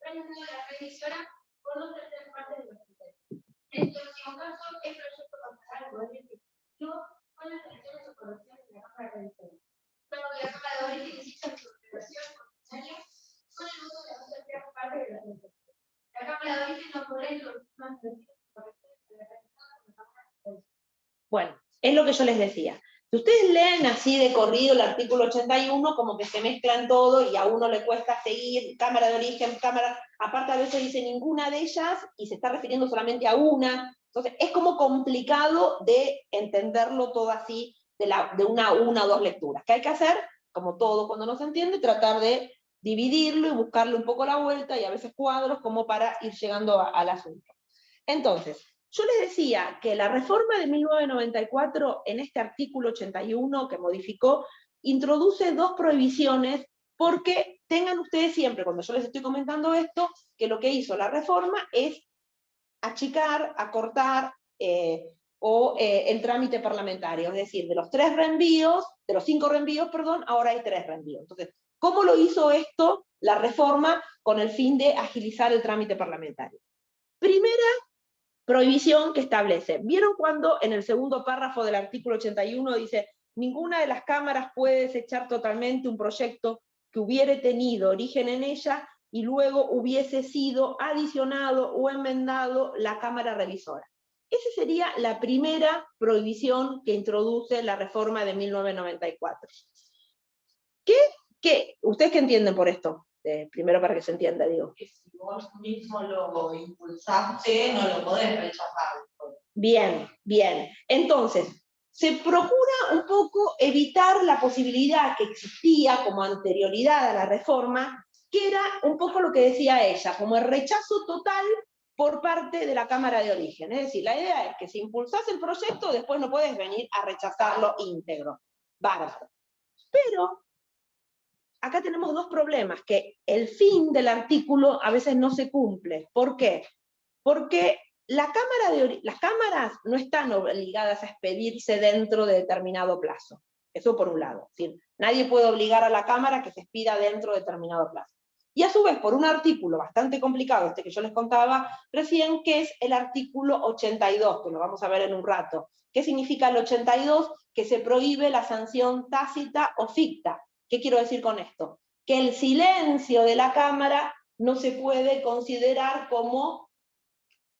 realizado la revisora por dos terceras partes de los presentes. En este último caso, el proyecto pasará al Poder Ejecutivo con las adiciones o correcciones de la Cámara Revisora. Luego que la Cámara de Origen exija su aprobación condicional con el voto de las dos terceras partes de los presentes. La Cámara de Origen no podrá introducir más adiciones o correcciones de la revisora con la Cámara Revisora. Bueno, es lo que yo les decía. Si ustedes leen así de corrido el artículo 81, como que se mezclan todo y a uno le cuesta seguir, Cámara de Origen, Cámara, aparte a veces dice ninguna de ellas y se está refiriendo solamente a una, entonces es como complicado de entenderlo todo así, de una o dos lecturas. ¿Qué hay que hacer? Como todo cuando no se entiende, tratar de dividirlo y buscarle un poco la vuelta y a veces cuadros como para ir llegando al asunto. Entonces, yo les decía que la reforma de 1994, en este artículo 81 que modificó, introduce dos prohibiciones, porque tengan ustedes siempre, cuando yo les estoy comentando esto, que lo que hizo la reforma es achicar, acortar el trámite parlamentario. Es decir, de los 5 reenvíos, perdón, ahora hay 3 reenvíos. Entonces, ¿cómo lo hizo esto la reforma con el fin de agilizar el trámite parlamentario? Primera prohibición que establece. ¿Vieron cuando en el segundo párrafo del artículo 81 dice ninguna de las cámaras puede desechar totalmente un proyecto que hubiere tenido origen en ella y luego hubiese sido adicionado o enmendado la Cámara Revisora? Esa sería la primera prohibición que introduce la reforma de 1994. ¿Ustedes qué entienden por esto? Primero para que se entienda, digo. Que si vos mismo lo impulsaste, no lo podés rechazar. Bien, bien. Entonces, se procura un poco evitar la posibilidad que existía como anterioridad a la reforma, que era un poco lo que decía ella, como el rechazo total por parte de la Cámara de Origen. Es decir, la idea es que si impulsás el proyecto, después no puedes venir a rechazarlo íntegro. Bárbaro. Pero acá tenemos dos problemas, que el fin del artículo a veces no se cumple. ¿Por qué? Porque las cámaras no están obligadas a expedirse dentro de determinado plazo. Eso por un lado. Es decir, nadie puede obligar a la cámara que se expida dentro de determinado plazo. Y a su vez, por un artículo bastante complicado, este que yo les contaba recién, que es el artículo 82, que lo vamos a ver en un rato. ¿Qué significa el 82? Que se prohíbe la sanción tácita o ficta. ¿Qué quiero decir con esto? Que el silencio de la cámara no se puede considerar como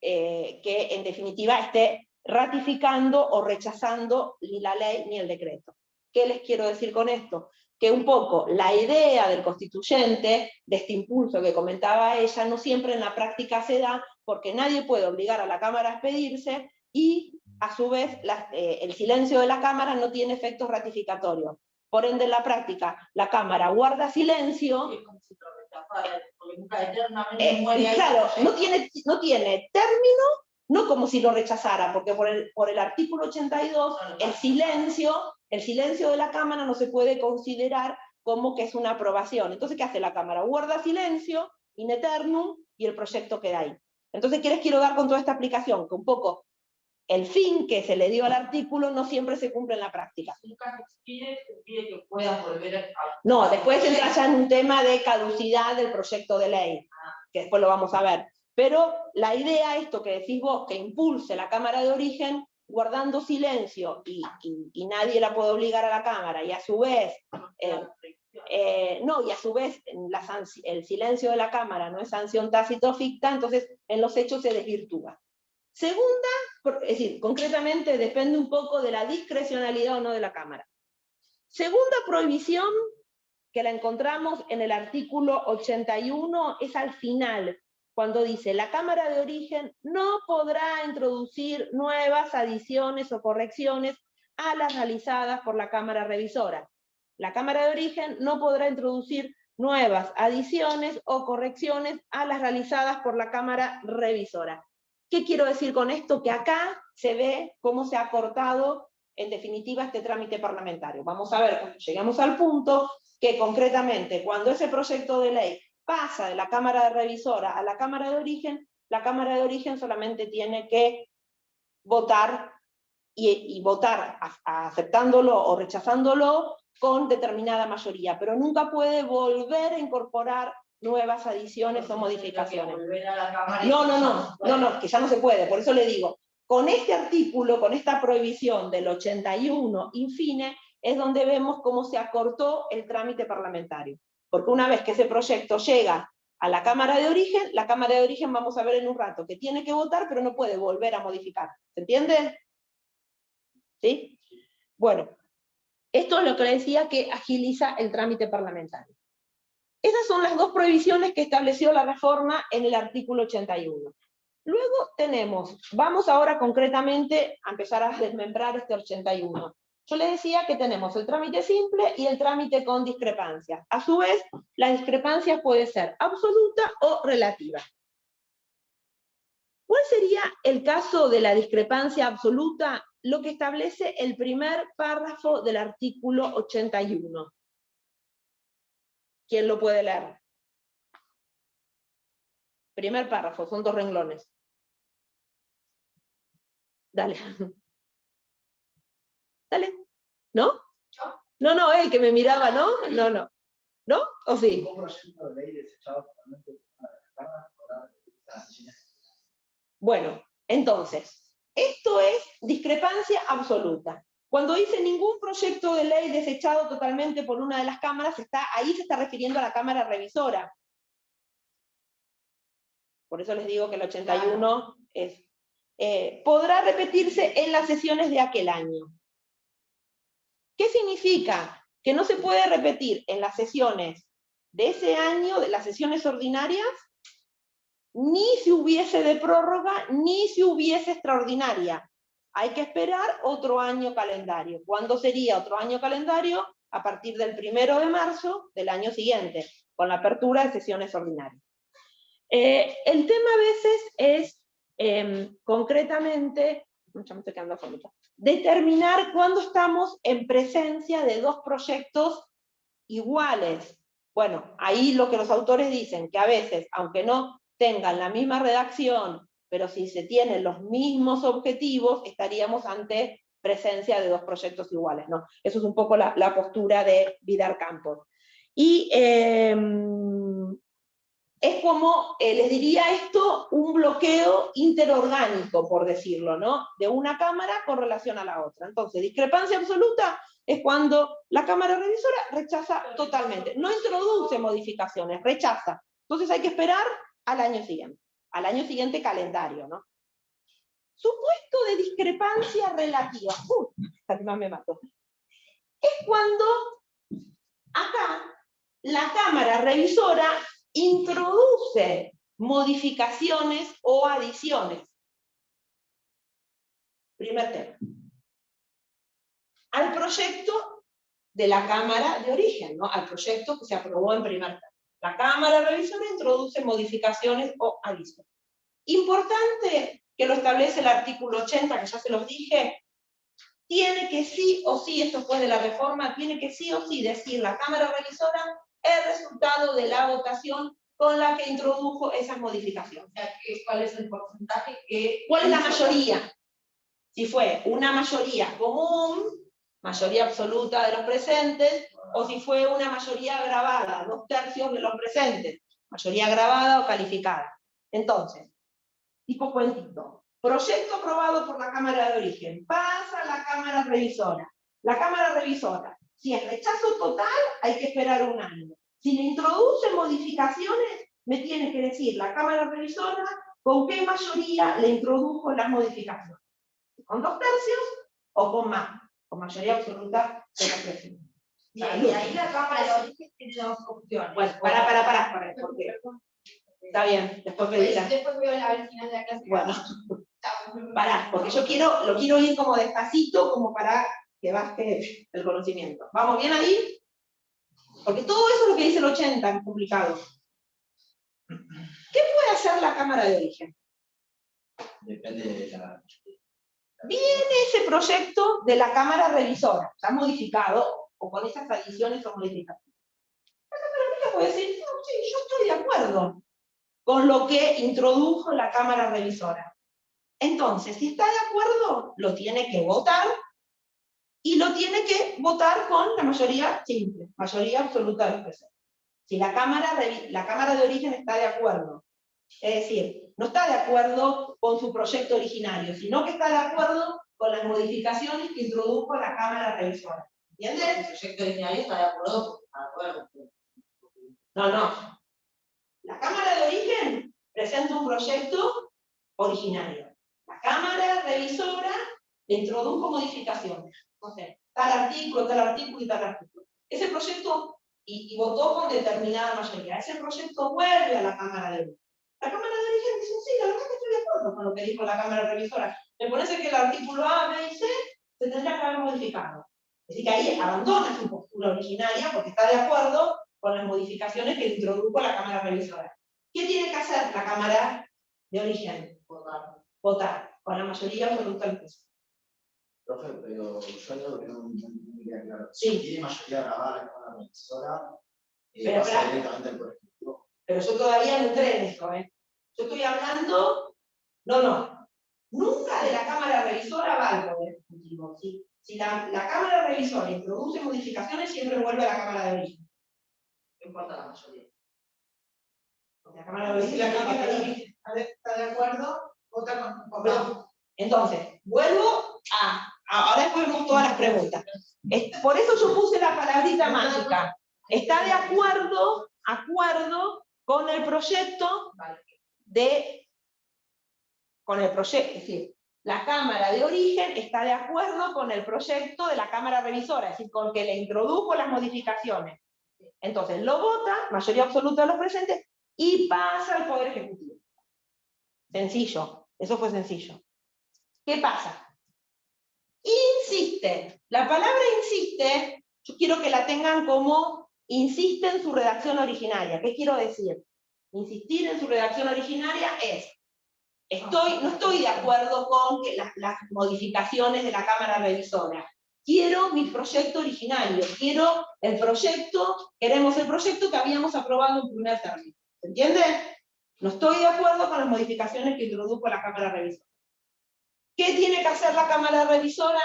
que en definitiva esté ratificando o rechazando ni la ley ni el decreto. ¿Qué les quiero decir con esto? Que un poco la idea del constituyente, de este impulso que comentaba ella, no siempre en la práctica se da, porque nadie puede obligar a la Cámara a expedirse, y a su vez el silencio de la Cámara no tiene efectos ratificatorios. Por ende, en la práctica, la Cámara guarda silencio. Claro, no tiene término, no como si lo rechazara, porque por el artículo 82, el silencio de la Cámara no se puede considerar como que es una aprobación. Entonces, ¿qué hace la Cámara? Guarda silencio, in eternum, y el proyecto queda ahí. Entonces, ¿qué les quiero dar con toda esta explicación? Que un poco el fin que se le dio al artículo no siempre se cumple en la práctica. No, después entra ya en un tema de caducidad del proyecto de ley, que después lo vamos a ver. Pero la idea, esto que decís vos, que impulse la Cámara de Origen, guardando silencio, y nadie la puede obligar a la Cámara, y a su vez, el silencio de la Cámara no es sanción tácita o ficta, entonces en los hechos se desvirtúa. Segunda, es decir, concretamente depende un poco de la discrecionalidad o no de la Cámara. Segunda prohibición, que la encontramos en el artículo 81, es al final, cuando dice: la Cámara de Origen no podrá introducir nuevas adiciones o correcciones a las realizadas por la Cámara Revisora. La Cámara de Origen no podrá introducir nuevas adiciones o correcciones a las realizadas por la Cámara Revisora. ¿Qué quiero decir con esto? Que acá se ve cómo se ha cortado, en definitiva, este trámite parlamentario. Vamos a ver, cuando lleguemos al punto, que concretamente, cuando ese proyecto de ley pasa de la Cámara de Revisora a la Cámara de Origen, la Cámara de Origen solamente tiene que votar, y votar aceptándolo o rechazándolo con determinada mayoría, pero nunca puede volver a incorporar nuevas adiciones o modificaciones. No, que ya no se puede, por eso le digo, con este artículo, con esta prohibición del 81, infine, es donde vemos cómo se acortó el trámite parlamentario. Porque una vez que ese proyecto llega a la Cámara de Origen, la Cámara de Origen, vamos a ver en un rato, que tiene que votar, pero no puede volver a modificar. ¿Se entiende? ¿Sí? Bueno, esto es lo que le decía que agiliza el trámite parlamentario. Esas son las dos prohibiciones que estableció la reforma en el artículo 81. Luego tenemos, vamos ahora concretamente a empezar a desmembrar este 81. Yo le decía que tenemos el trámite simple y el trámite con discrepancias. A su vez, la discrepancia puede ser absoluta o relativa. ¿Cuál sería el caso de la discrepancia absoluta? Lo que establece el primer párrafo del artículo 81. ¿Quién lo puede leer? Primer párrafo, son 2 renglones. Dale. Dale. ¿No? No, el que me miraba, ¿no? No. ¿No? ¿O sí? Bueno, entonces, esto es discrepancia absoluta. Cuando dice ningún proyecto de ley desechado totalmente por una de las cámaras, ahí se está refiriendo a la Cámara Revisora. Por eso les digo que el 81 es... podrá repetirse en las sesiones de aquel año. ¿Qué significa? Que no se puede repetir en las sesiones de ese año, de las sesiones ordinarias, ni si hubiese de prórroga, ni si hubiese extraordinaria. Hay que esperar otro año calendario. ¿Cuándo sería otro año calendario? A partir del 1 de marzo del año siguiente, con la apertura de sesiones ordinarias. El tema a veces es, concretamente, ya me estoy quedando afónica, determinar cuándo estamos en presencia de 2 proyectos iguales. Bueno, ahí lo que los autores dicen, que a veces, aunque no tengan la misma redacción pero si se tienen los mismos objetivos, estaríamos ante presencia de dos proyectos iguales, ¿no? Eso es un poco la postura de Vidar Campos. Y es como, les diría esto, un bloqueo interorgánico, por decirlo, ¿no? De una cámara con relación a la otra. Entonces, discrepancia absoluta es cuando la cámara revisora rechaza totalmente, no introduce modificaciones, rechaza. Entonces hay que esperar al año siguiente calendario, ¿no? Supuesto de discrepancia relativa. Más me mató. Es cuando acá la cámara revisora introduce modificaciones o adiciones. Primer tema. Al proyecto de la cámara de origen, ¿no? Al proyecto que se aprobó en primer tema. La cámara revisora introduce modificaciones o adiciones. Importante que lo establece el artículo 80, que ya se los dije, tiene que sí o sí, esto fue de la reforma, tiene que sí o sí decir la cámara revisora el resultado de la votación con la que introdujo esas modificaciones. O sea, ¿cuál es el porcentaje que... ¿Cuál es la mayoría? Si fue una mayoría común, mayoría absoluta de los presentes, o si fue una mayoría agravada, 2/3 de los presentes, mayoría agravada o calificada. Entonces, tipo cuentito. Proyecto aprobado por la Cámara de Origen, pasa a la Cámara Revisora. La Cámara Revisora, si es rechazo total, hay que esperar un año. Si le introduce modificaciones, me tiene que decir la Cámara Revisora con qué mayoría le introdujo las modificaciones. ¿Con 2/3 o con más? Con mayoría absoluta de los presentes. Y ahí la Cámara de Origen tiene dos opciones. Bueno, para, porque... Está bien, después me dirás. Después veo al final de la clase. Bueno, pará, porque yo lo quiero ir como despacito, como para que baje el conocimiento. ¿Vamos bien ahí? Porque todo eso es lo que dice el 80, es complicado. ¿Qué puede hacer la Cámara de Origen? Depende de la... Viene ese proyecto de la Cámara Revisora, ya modificado, o con esas adiciones o modificaciones. La Cámara de Origen puede decir, no, sí, yo estoy de acuerdo con lo que introdujo la Cámara Revisora. Entonces, si está de acuerdo, lo tiene que votar, y lo tiene que votar con la mayoría simple, mayoría absoluta de los presentes. Si la Cámara de Origen está de acuerdo, es decir, no está de acuerdo con su proyecto originario, sino que está de acuerdo con las modificaciones que introdujo la Cámara Revisora. ¿Entiendes? El proyecto originario está de acuerdo. No. La Cámara de Origen presenta un proyecto originario. La Cámara Revisora le introdujo modificaciones. Entonces, tal artículo y tal artículo. Ese proyecto, y votó con determinada mayoría, ese proyecto vuelve a la Cámara de Origen. La Cámara de Origen dice, sí, la verdad que estoy de acuerdo con lo que dijo la Cámara Revisora. Me parece que el artículo A, B y C se tendría que haber modificado. Es decir, que ahí abandona su postura originaria porque está de acuerdo con las modificaciones que introdujo la Cámara Revisora. ¿Qué tiene que hacer la Cámara de Origen? Votar con la mayoría absoluta del peso. Profe, pero yo no creo muy claro. Sí. Si tiene mayoría grabada la Cámara Revisora, Pero, pasa directamente al Poder Ejecutivo. Pero yo todavía no entré en eso, ¿eh? Yo estoy hablando, nunca de la Cámara Revisora va al Poder Ejecutivo. Si la Cámara Revisora introduce modificaciones, siempre vuelve a la Cámara de Origen. No importa la mayoría. La Cámara de Si la Origen Cámara tiene de que Origen está de acuerdo, vota con Pero, entonces, vuelvo a... Ahora después vemos todas las preguntas. Por eso yo puse la palabrita mágica. Está de acuerdo con el proyecto es decir, la Cámara de Origen está de acuerdo con el proyecto de la Cámara Revisora, es decir, con que le introdujo las modificaciones. Entonces, lo vota, mayoría absoluta de los presentes, y pasa al Poder Ejecutivo. Sencillo, eso fue sencillo. ¿Qué pasa? Insiste. La palabra insiste, yo quiero que la tengan como insiste en su redacción originaria. ¿Qué quiero decir? Insistir en su redacción originaria es, no estoy de acuerdo con que las modificaciones de la Cámara Revisora. Quiero mi proyecto originario, queremos el proyecto que habíamos aprobado en primer término. ¿Se entiende? No estoy de acuerdo con las modificaciones que introdujo la Cámara Revisora. ¿Qué tiene que hacer la Cámara Revisora?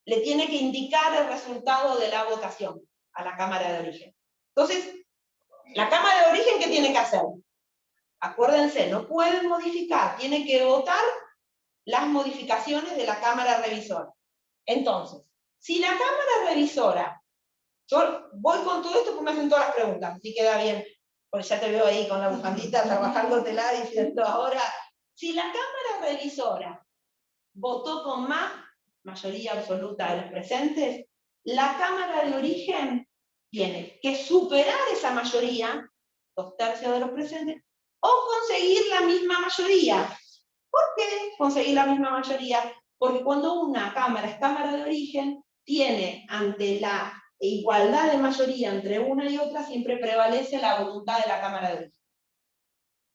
Le tiene que indicar el resultado de la votación a la Cámara de Origen. Entonces, la Cámara de Origen, ¿qué tiene que hacer? Acuérdense, no pueden modificar, tiene que votar las modificaciones de la Cámara Revisora. Entonces, si la Cámara Revisora, yo voy con todo esto porque me hacen todas las preguntas, si queda bien, porque ya te veo ahí con la bufandita trabajándotela diciendo ahora, si la Cámara Revisora votó con más mayoría absoluta de los presentes, la Cámara de Origen tiene que superar esa mayoría, 2/3 de los presentes, o conseguir la misma mayoría. ¿Por qué conseguir la misma mayoría? Porque cuando una Cámara es Cámara de Origen, tiene ante la igualdad de mayoría entre una y otra, siempre prevalece la voluntad de la Cámara de Origen.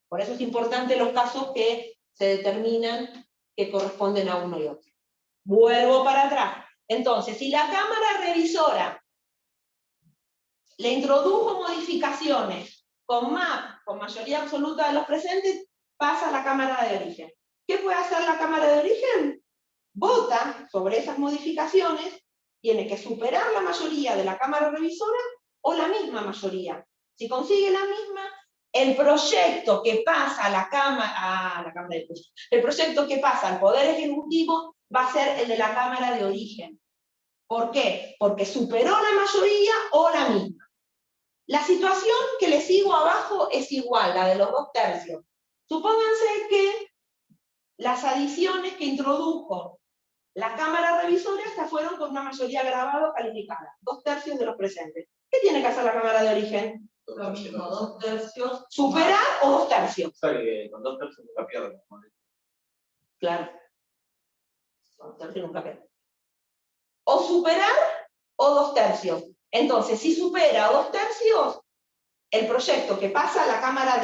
Por eso es importante los casos que se determinan que corresponden a uno y otro. Vuelvo para atrás. Entonces, si la Cámara Revisora le introdujo modificaciones con mayoría absoluta de los presentes, pasa a la Cámara de Origen. ¿Qué puede hacer la Cámara de Origen? Vota sobre esas modificaciones, tiene que superar la mayoría de la Cámara Revisora o la misma mayoría. Si consigue la misma, el proyecto que pasa a la Cámara de Origen, el proyecto que pasa al Poder Ejecutivo va a ser el de la Cámara de Origen. ¿Por qué? Porque superó la mayoría o la misma. La situación que le sigo abajo es igual, la de los 2/3. Supónganse que las adiciones que introdujo la Cámara Revisora hasta fueron con una mayoría agravada o calificada, 2/3 de los presentes. ¿Qué tiene que hacer la Cámara de Origen? Lo mismo, 2/3. ¿Superar o 2/3? O sea que con 2/3 nunca pierden. Claro. 2/3 nunca pierde. O superar o 2/3. Entonces, si supera 2/3, el proyecto que pasa a la Cámara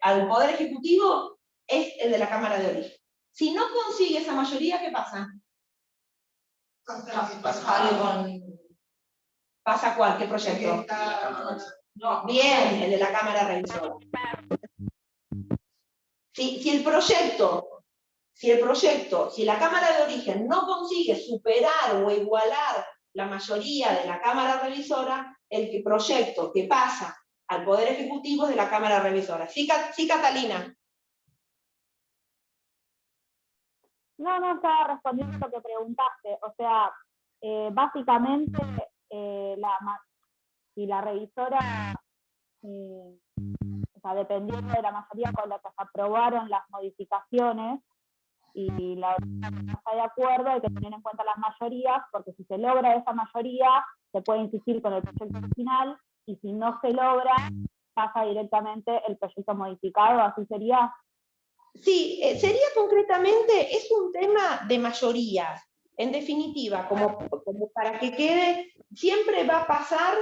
al Poder Ejecutivo es el de la Cámara de Origen. Si no consigue esa mayoría, ¿qué pasa? ¿Pasa cuál? ¿Qué proyecto? No, Bien, el de la Cámara Revisora. Si la Cámara de Origen no consigue superar o igualar la mayoría de la Cámara Revisora, el proyecto que pasa al Poder Ejecutivo es de la Cámara Revisora. ¿Sí, Catalina? No, estaba respondiendo lo que preguntaste. O sea, básicamente, si la revisora, o sea, dependiendo de la mayoría con la que se aprobaron las modificaciones, y la otra no está de acuerdo, hay que tener en cuenta las mayorías, porque si se logra esa mayoría, se puede insistir con el proyecto original, y si no se logra, pasa directamente el proyecto modificado, así sería. Sí, sería concretamente, es un tema de mayorías. En definitiva, como para que quede, siempre va a pasar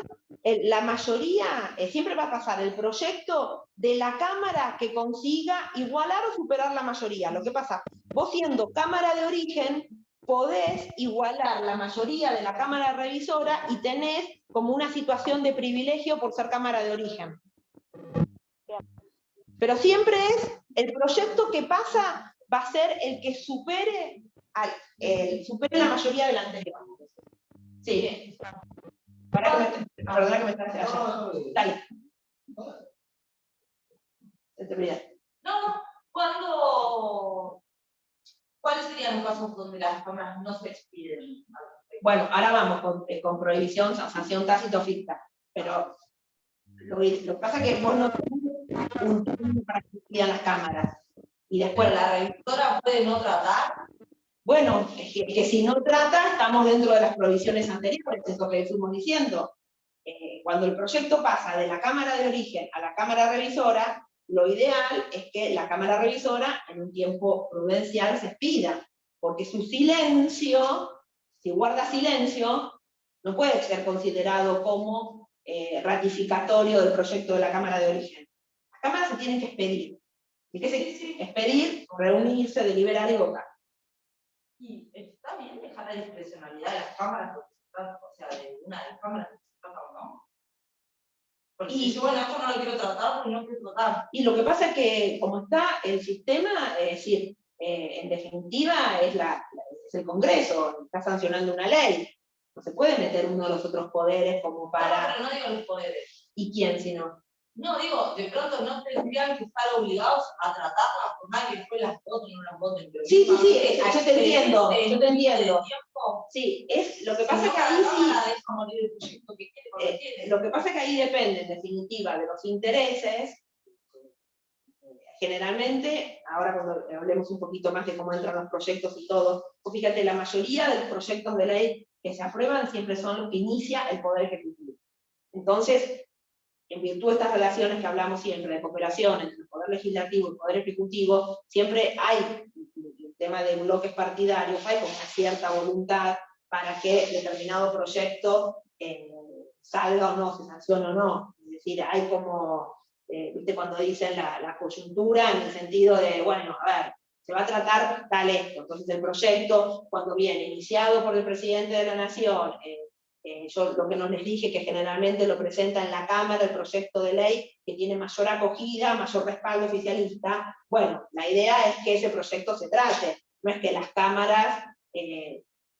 la mayoría, siempre va a pasar el proyecto de la Cámara que consiga igualar o superar la mayoría. Lo que pasa, vos siendo Cámara de Origen, podés igualar la mayoría de la Cámara Revisora y tenés como una situación de privilegio por ser Cámara de Origen. Pero siempre es, el proyecto que pasa va a ser el que supere la mayoría del anterior. Sí. Perdona que me estás allá. Dale. No, ¿cuáles serían los casos donde las cámaras no se expiden? Bueno, ahora vamos con prohibición, sanción tácita o ficta. Pero lo que pasa es que vos no tenés un turno para que expidan las cámaras. Y después ¿La revisora puede no tratar? Bueno, que si no trata, estamos dentro de las provisiones anteriores, eso que fuimos diciendo. Cuando el proyecto pasa de la Cámara de Origen a la Cámara Revisora, lo ideal es que la Cámara Revisora, en un tiempo prudencial, se expida, porque su silencio, si guarda silencio, no puede ser considerado como ratificatorio del proyecto de la Cámara de Origen. Las cámaras se tienen que expedir. ¿Y qué se expedir? Reunirse, deliberar y votar. Y está bien dejar la discrecionalidad de las cámaras, o sea, de una de las cámaras que se trata o no. Porque si bueno, esto no lo quiero tratar, porque no quiero tratar. Y lo que pasa es que, como está el sistema, es decir, en definitiva es el Congreso, está sancionando una ley. No se puede meter uno de los otros poderes como para... No, pero no digo los poderes. ¿Y quién si no? No, digo, de pronto no tendrían que estar obligados a tratarlas por más que después las voten o no las voten. Pero Sí, yo te entiendo, Tiempo, Sí, lo que pasa si es que no, ahí la sí... Cámara deja morir el proyecto que quiere, porque quiere. Lo que pasa es que ahí depende, en definitiva, de los intereses. Generalmente, ahora cuando hablemos un poquito más de cómo entran los proyectos y todo, pues fíjate, la mayoría de los proyectos de ley que se aprueban siempre son los que inicia el Poder Ejecutivo. Entonces, en virtud de estas relaciones que hablamos siempre, de cooperación entre el Poder Legislativo y el Poder Ejecutivo, siempre hay, el tema de bloques partidarios, hay como una cierta voluntad para que determinado proyecto salga o no, se sancione o no. Es decir, hay como, viste cuando dicen la coyuntura en el sentido de, bueno, a ver, se va a tratar tal esto. Entonces el proyecto, cuando viene iniciado por el presidente de la Nación, yo lo que no les dije, que generalmente lo presenta en la Cámara el proyecto de ley que tiene mayor acogida, mayor respaldo oficialista. Bueno, la idea es que ese proyecto se trate, no es que las cámaras,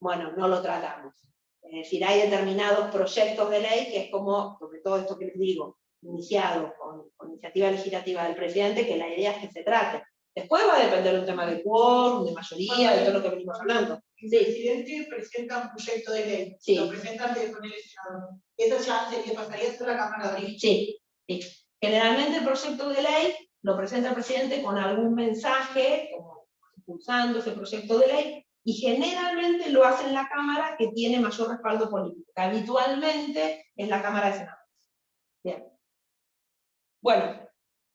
bueno, no lo tratamos. Es decir, hay determinados proyectos de ley que es como, sobre todo esto que les digo, iniciado con iniciativa legislativa del presidente, que la idea es que se trate. Después va a depender de un tema de quórum, de mayoría, de todo lo que venimos hablando. El presidente presenta un proyecto de ley, Sí. lo presenta ante el senador. Eso ya pasaría a ser la Cámara de Diputados. Sí, sí. Generalmente el proyecto de ley lo presenta el presidente con algún mensaje, como impulsando ese proyecto de ley, y generalmente lo hace en la Cámara que tiene mayor respaldo político. Habitualmente es la Cámara de Senadores. Bien. Bueno,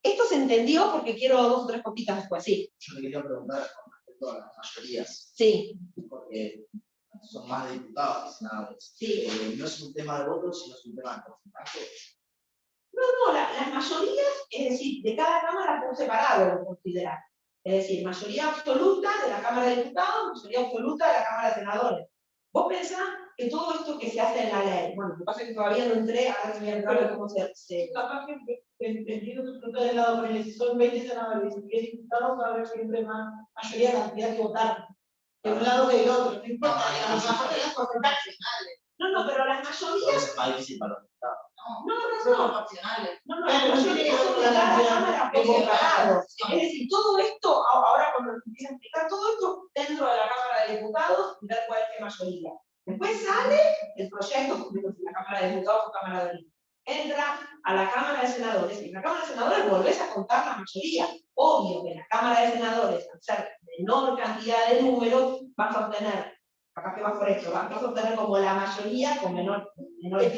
esto se entendió porque quiero 2 o 3 copitas después, sí. Yo le quería preguntar con respecto a las mayorías. Sí. Porque son más de diputados que senadores. Sí. No es un tema de votos, sino es un tema de porcentaje. No, las mayorías, es decir, de cada Cámara por separado lo consideran. Es decir, mayoría absoluta de la Cámara de Diputados, mayoría absoluta de la Cámara de Senadores. Vos pensás que todo esto que se hace en la ley, bueno, lo que pasa es que todavía no entré, ahora se voy a entrar en cómo se... Capaz que entiendo tu punto de lado, porque si son 20 senadores y 10 diputados, va a haber siempre más mayoría de cantidad que votar. De un lado que del otro, no importa, las mayorías proporcionales. No, pero las mayorías... Es más difícil para los diputados. Son proporcionales. No, las mayorías son de cada Cámara por separado. Es decir, todo esto, ahora cuando empieza a explicar todo esto dentro de la Cámara de Diputados y ver cuál es la mayoría. Después sale el proyecto, por ejemplo, si la Cámara de Diputados o Cámara de Diputados. Entra a la Cámara de Senadores, y en la Cámara de Senadores volvés a contar la mayoría. Obvio que en la Cámara de Senadores, al ser menor cantidad de números, vas a obtener, capaz que vas por esto, vas a obtener como la mayoría con menor números.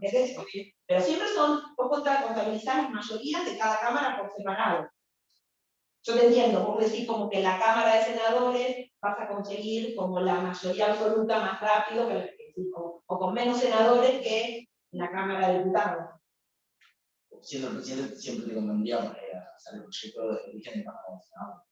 Es eso. Pero siempre vos contabilizás las mayorías de cada Cámara por separado. Yo te entiendo, vos decís como que en la Cámara de Senadores vas a conseguir como la mayoría absoluta más rápido o con menos senadores que en la Cámara de Diputados. Siendo el presidente, siempre te convendría hacer el proyecto de origen de Cámara de Senadores.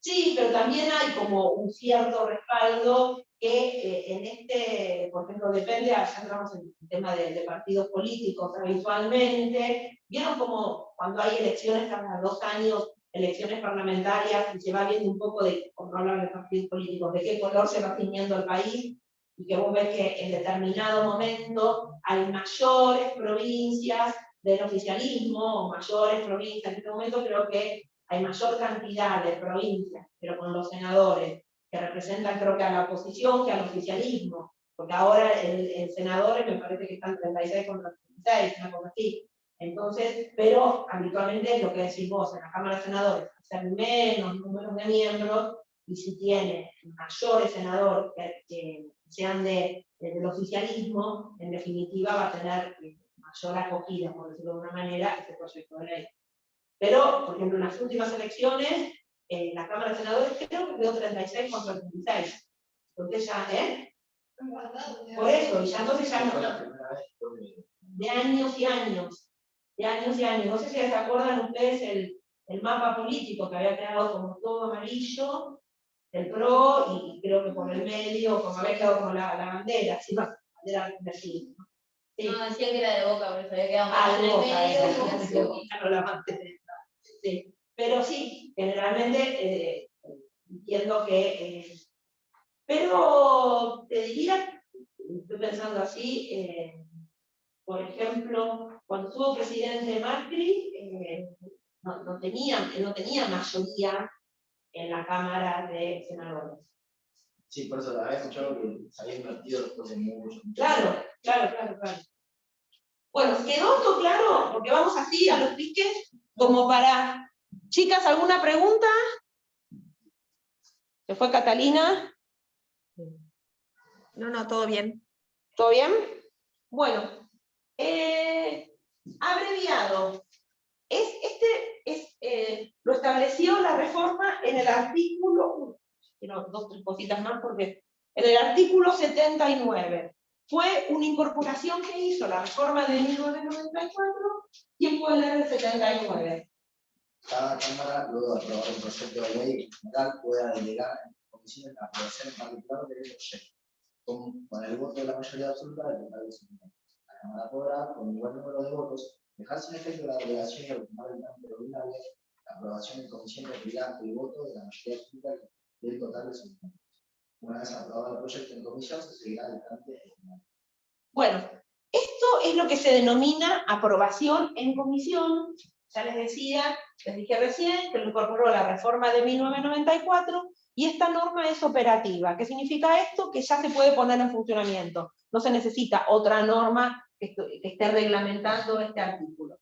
Sí, pero también hay como un cierto respaldo que en por ejemplo, depende, ya entramos en el tema de partidos políticos habitualmente. ¿Vieron como cuando hay elecciones cada 2 años, elecciones parlamentarias, y se va viendo un poco de, como hablan de partidos políticos, de qué color se va tiñendo el país? Y que vos ves que en determinado momento hay mayores provincias del oficialismo, o mayores provincias, en este momento creo que hay mayor cantidad de provincias, pero con los senadores, que representan creo que a la oposición que al oficialismo, porque ahora el senadores me parece que están 36 contra 36, una cosa así. Entonces, pero habitualmente es lo que decís vos, en la Cámara de Senadores, hacer menos números de miembros, y si tiene mayores senadores que sean del oficialismo, en definitiva va a tener mayor acogida, por decirlo de una manera, este proyecto de ley. Pero, por ejemplo, en las últimas elecciones, en la Cámara de Senadores creo que quedó 36 contra 36. Entonces ya, por eso, y ya entonces ya no. De años y años. De años y años. No sé si se acuerdan ustedes el mapa político que había quedado como todo amarillo, el PRO, y creo que por el medio, como había quedado como la bandera, así, bandera de Chile, ¿no? Sí. No, decía que era de Boca, pero se había quedado Ah, mal de en el Boca, medio. ya no la mantenés. Sí. Pero sí, generalmente entiendo que... pero te diría, estoy pensando así, por ejemplo, cuando estuvo presidente Macri, no tenía mayoría en la Cámara de Senadores. Sí, por eso había escuchado que se había invertido después de mucho. Claro. Bueno, ¿quedó esto claro? Porque vamos así a los piques, como para... Chicas, ¿alguna pregunta? ¿Se fue Catalina? No, todo bien. ¿Todo bien? Bueno, abreviado. Lo estableció la reforma en el artículo, quiero 2 o 3 cositas más porque en el artículo 79 fue una incorporación que hizo la reforma de 1994. ¿Quién puede leer el 79? Cada Cámara, luego de aprobar un proyecto de ley en general, pueda delegar en comisiones la aprobación en particular del proyecto, con el voto de la mayoría absoluta del total de sus miembros. La Cámara podrá, con igual número de votos, dejar sin efecto la delegación y autorizar el trámite ordinario. La aprobación en comisión requerirá el voto de la mayoría absoluta del total de sus miembros. Una vez aprobado el proyecto en comisión, se seguirá el trámite ordinario. Bueno, esto es lo que se denomina aprobación en comisión. Ya les dije recién que lo incorporó la reforma de 1994 y esta norma es operativa. ¿Qué significa esto? Que ya se puede poner en funcionamiento. No se necesita otra norma que esté reglamentando este artículo.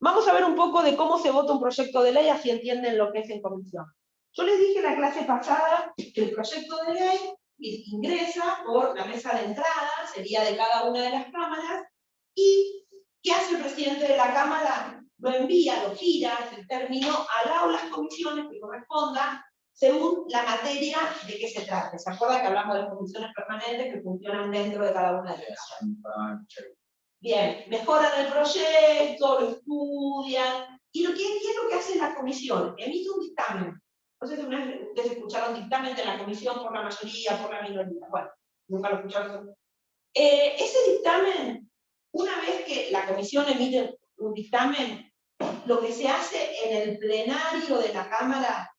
Vamos a ver un poco de cómo se vota un proyecto de ley, así entienden lo que es en comisión. Yo les dije en la clase pasada que el proyecto de ley ingresa por la mesa de entrada, sería de cada una de las cámaras, y ¿qué hace el presidente de la Cámara? Lo envía, lo gira, el término, al lado de las comisiones que correspondan, según la materia de qué se trate. ¿Se acuerdan que hablamos de las comisiones permanentes que funcionan dentro de cada una de las? Bien, mejoran el proyecto, lo estudian, y ¿qué es lo que hace la comisión? Emite un dictamen. No sé si ustedes escucharon dictamen de la comisión por la mayoría, por la minoría. Bueno, nunca lo escucharon. Ese dictamen, una vez que la comisión emite un dictamen, lo que se hace en el plenario de la Cámara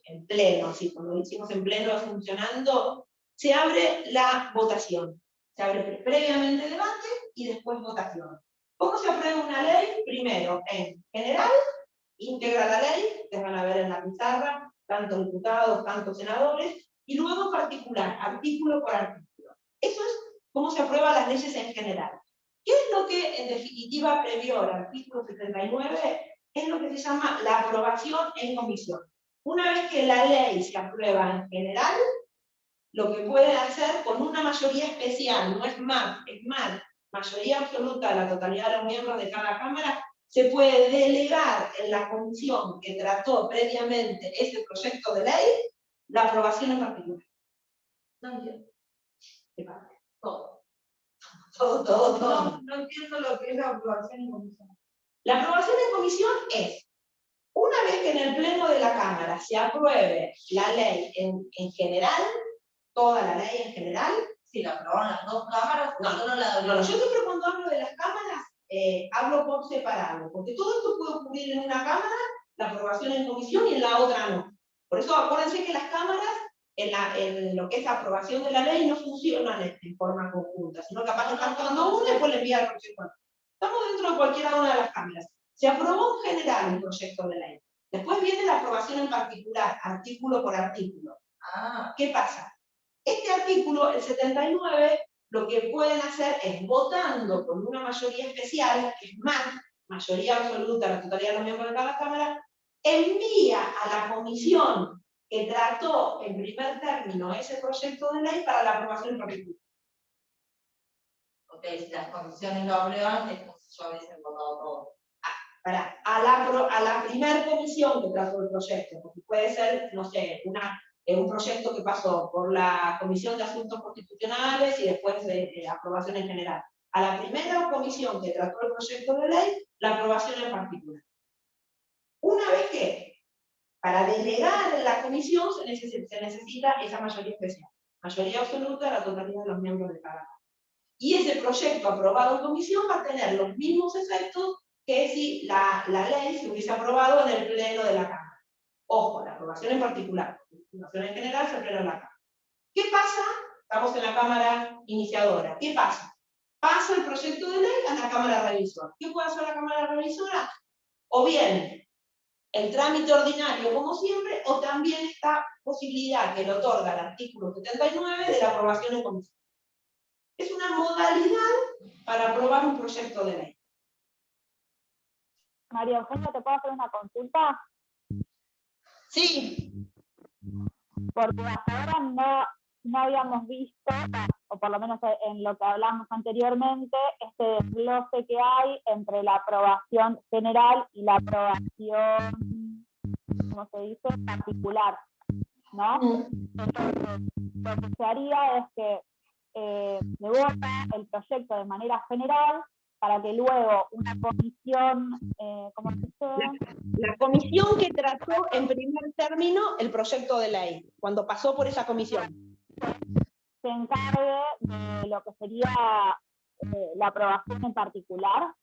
en pleno, ¿sí? Cuando lo hicimos en pleno funcionando, se abre la votación. Se abre previamente debate y después votación. ¿Cómo se aprueba una ley? Primero, en general, integra la ley, ustedes van a ver en la pizarra, tanto diputados, tanto senadores, y luego particular, artículo por artículo. Eso es cómo se aprueban las leyes en general. ¿Qué es lo que en definitiva previó el artículo 79? Es lo que se llama la aprobación en comisión. Una vez que la ley se aprueba en general, lo que pueden hacer con una mayoría especial, no es más, mayoría absoluta de la totalidad de los miembros de cada Cámara, se puede delegar en la comisión que trató previamente ese proyecto de ley la aprobación en particular. No entiendo. Todo. No entiendo lo que es la aprobación en comisión. La aprobación en comisión es, una vez que en el pleno de la Cámara se apruebe la ley en general, toda la ley en general. Si la aprobaron las 2 cámaras, No, yo siempre cuando hablo de las cámaras, hablo por separado, porque todo esto puede ocurrir en una Cámara, la aprobación en comisión, y en la otra no. Por eso acuérdense que las cámaras, en lo que es la aprobación de la ley, no funcionan en forma conjunta, sino capaz que están tomando uno y después le envían al proyecto. Estamos dentro de cualquiera una de las cámaras. Se aprobó en general un proyecto de ley. Después viene la aprobación en particular, artículo por artículo. ¿Qué pasa? Este artículo, el 79, lo que pueden hacer es, votando con una mayoría especial, que es más, mayoría absoluta, la totalidad de los miembros de cada Cámara, envía a la comisión que trató en primer término ese proyecto de ley para la aprobación en particular. Ok, si las comisiones lo aprueban, es como si yo hubiese votado todo. A la primer comisión que trató el proyecto, porque puede ser, no sé, un proyecto que pasó por la Comisión de Asuntos Constitucionales y después de aprobación en general. A la primera comisión que trató el proyecto de ley, la aprobación en particular. Una vez que, para delegar en la comisión, se necesita esa mayoría especial. mayoría absoluta de la totalidad de los miembros de cada Cámara. Y ese proyecto aprobado en comisión va a tener los mismos efectos que si la ley se hubiese aprobado en el pleno de la Cámara. Ojo, la aprobación en particular, la aprobación en general es el pleno de la Cámara. ¿Qué pasa? Estamos en la Cámara iniciadora. ¿Qué pasa? Pasa el proyecto de ley a la Cámara revisora. ¿Qué puede hacer la Cámara revisora? O bien el trámite ordinario, como siempre, o también esta posibilidad que le otorga el artículo 79 de la aprobación en comisión. Es una modalidad para aprobar un proyecto de ley. María Eugenia, ¿te puedo hacer una consulta? Sí. Porque hasta ahora no habíamos visto, o por lo menos en lo que hablamos anteriormente, este desglose que hay entre la aprobación general y la aprobación, ¿cómo se dice?, particular, ¿no? Entonces, lo que se haría es que se vota el proyecto de manera general para que luego una comisión, ¿cómo se dice? La comisión que trató en primer término el proyecto de ley, cuando pasó por esa comisión, se encargue de lo que sería la aprobación en particular.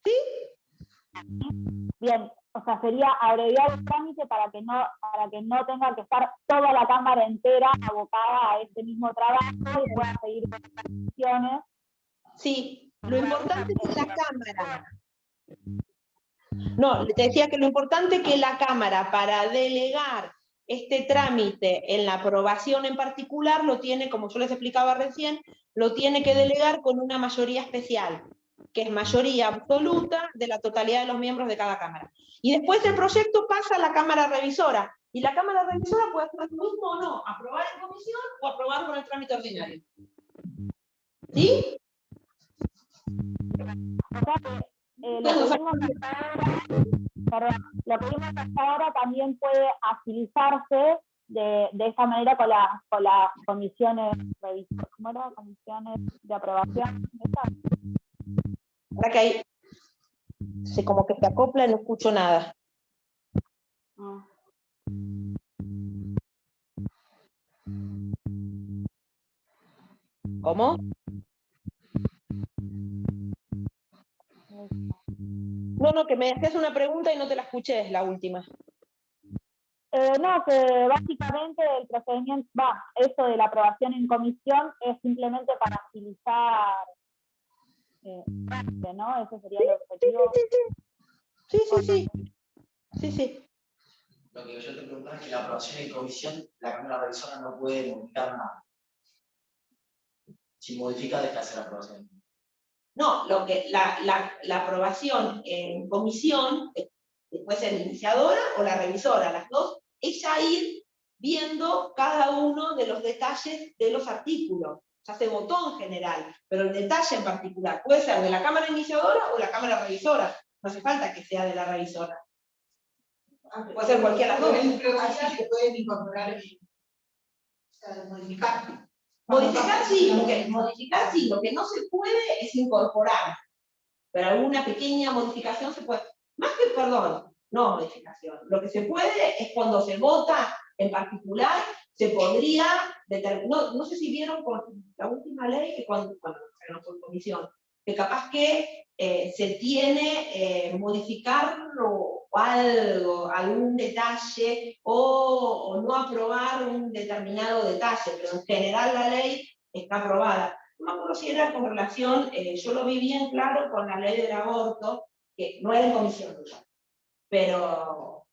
¿Sí? Bien, o sea, sería abreviar el trámite para que no tenga que estar toda la Cámara entera abocada a este mismo trabajo y pueda seguir con las decisiones. Sí, lo importante es que la Cámara... No, te decía que lo importante es que la Cámara, para delegar este trámite en la aprobación en particular, lo tiene, como yo les explicaba recién, lo tiene que delegar con una mayoría especial, que es mayoría absoluta de la totalidad de los miembros de cada Cámara. Y después el proyecto pasa a la Cámara revisora, y la Cámara revisora puede hacer lo mismo o no, aprobar en comisión o aprobar con el trámite ordinario. ¿Sí? Lo que vimos hasta ahora también puede agilizarse de esa manera con las comisiones revisoras. ¿Cómo era? Comisiones de aprobación. Ahora que hay, como que se acopla y no escucho nada. ¿Cómo? No, que me haces una pregunta y no te la escuché, es la última. No, que básicamente el procedimiento, eso de la aprobación en comisión es simplemente para agilizar, ¿no? Ese sería el objetivo. Sí. Lo que yo te preguntaba es que la aprobación en comisión, la Cámara revisora no puede modificar nada. Si modifica, deja de hacer la aprobación. No, la aprobación en comisión, puede ser la iniciadora o la revisora, las dos, es ya ir viendo cada uno de los detalles de los artículos. Ya se votó en general, pero el detalle en particular puede ser de la Cámara iniciadora o la Cámara revisora. No hace falta que sea de la revisora. Puede ser cualquiera de las dos. Pero así se pueden incorporar y modificar. Modificar sí, lo que no se puede es incorporar, pero alguna pequeña modificación se puede, no modificación, lo que se puede es cuando se vota en particular, se podría determinar, no sé si vieron con la última ley, que cuando no fue comisión, que capaz que se tiene modificarlo algo, algún detalle, o no aprobar un determinado detalle, pero en general la ley está aprobada. No me acuerdo si era con relación, yo lo vi bien claro con la ley del aborto, que no era en comisión, pero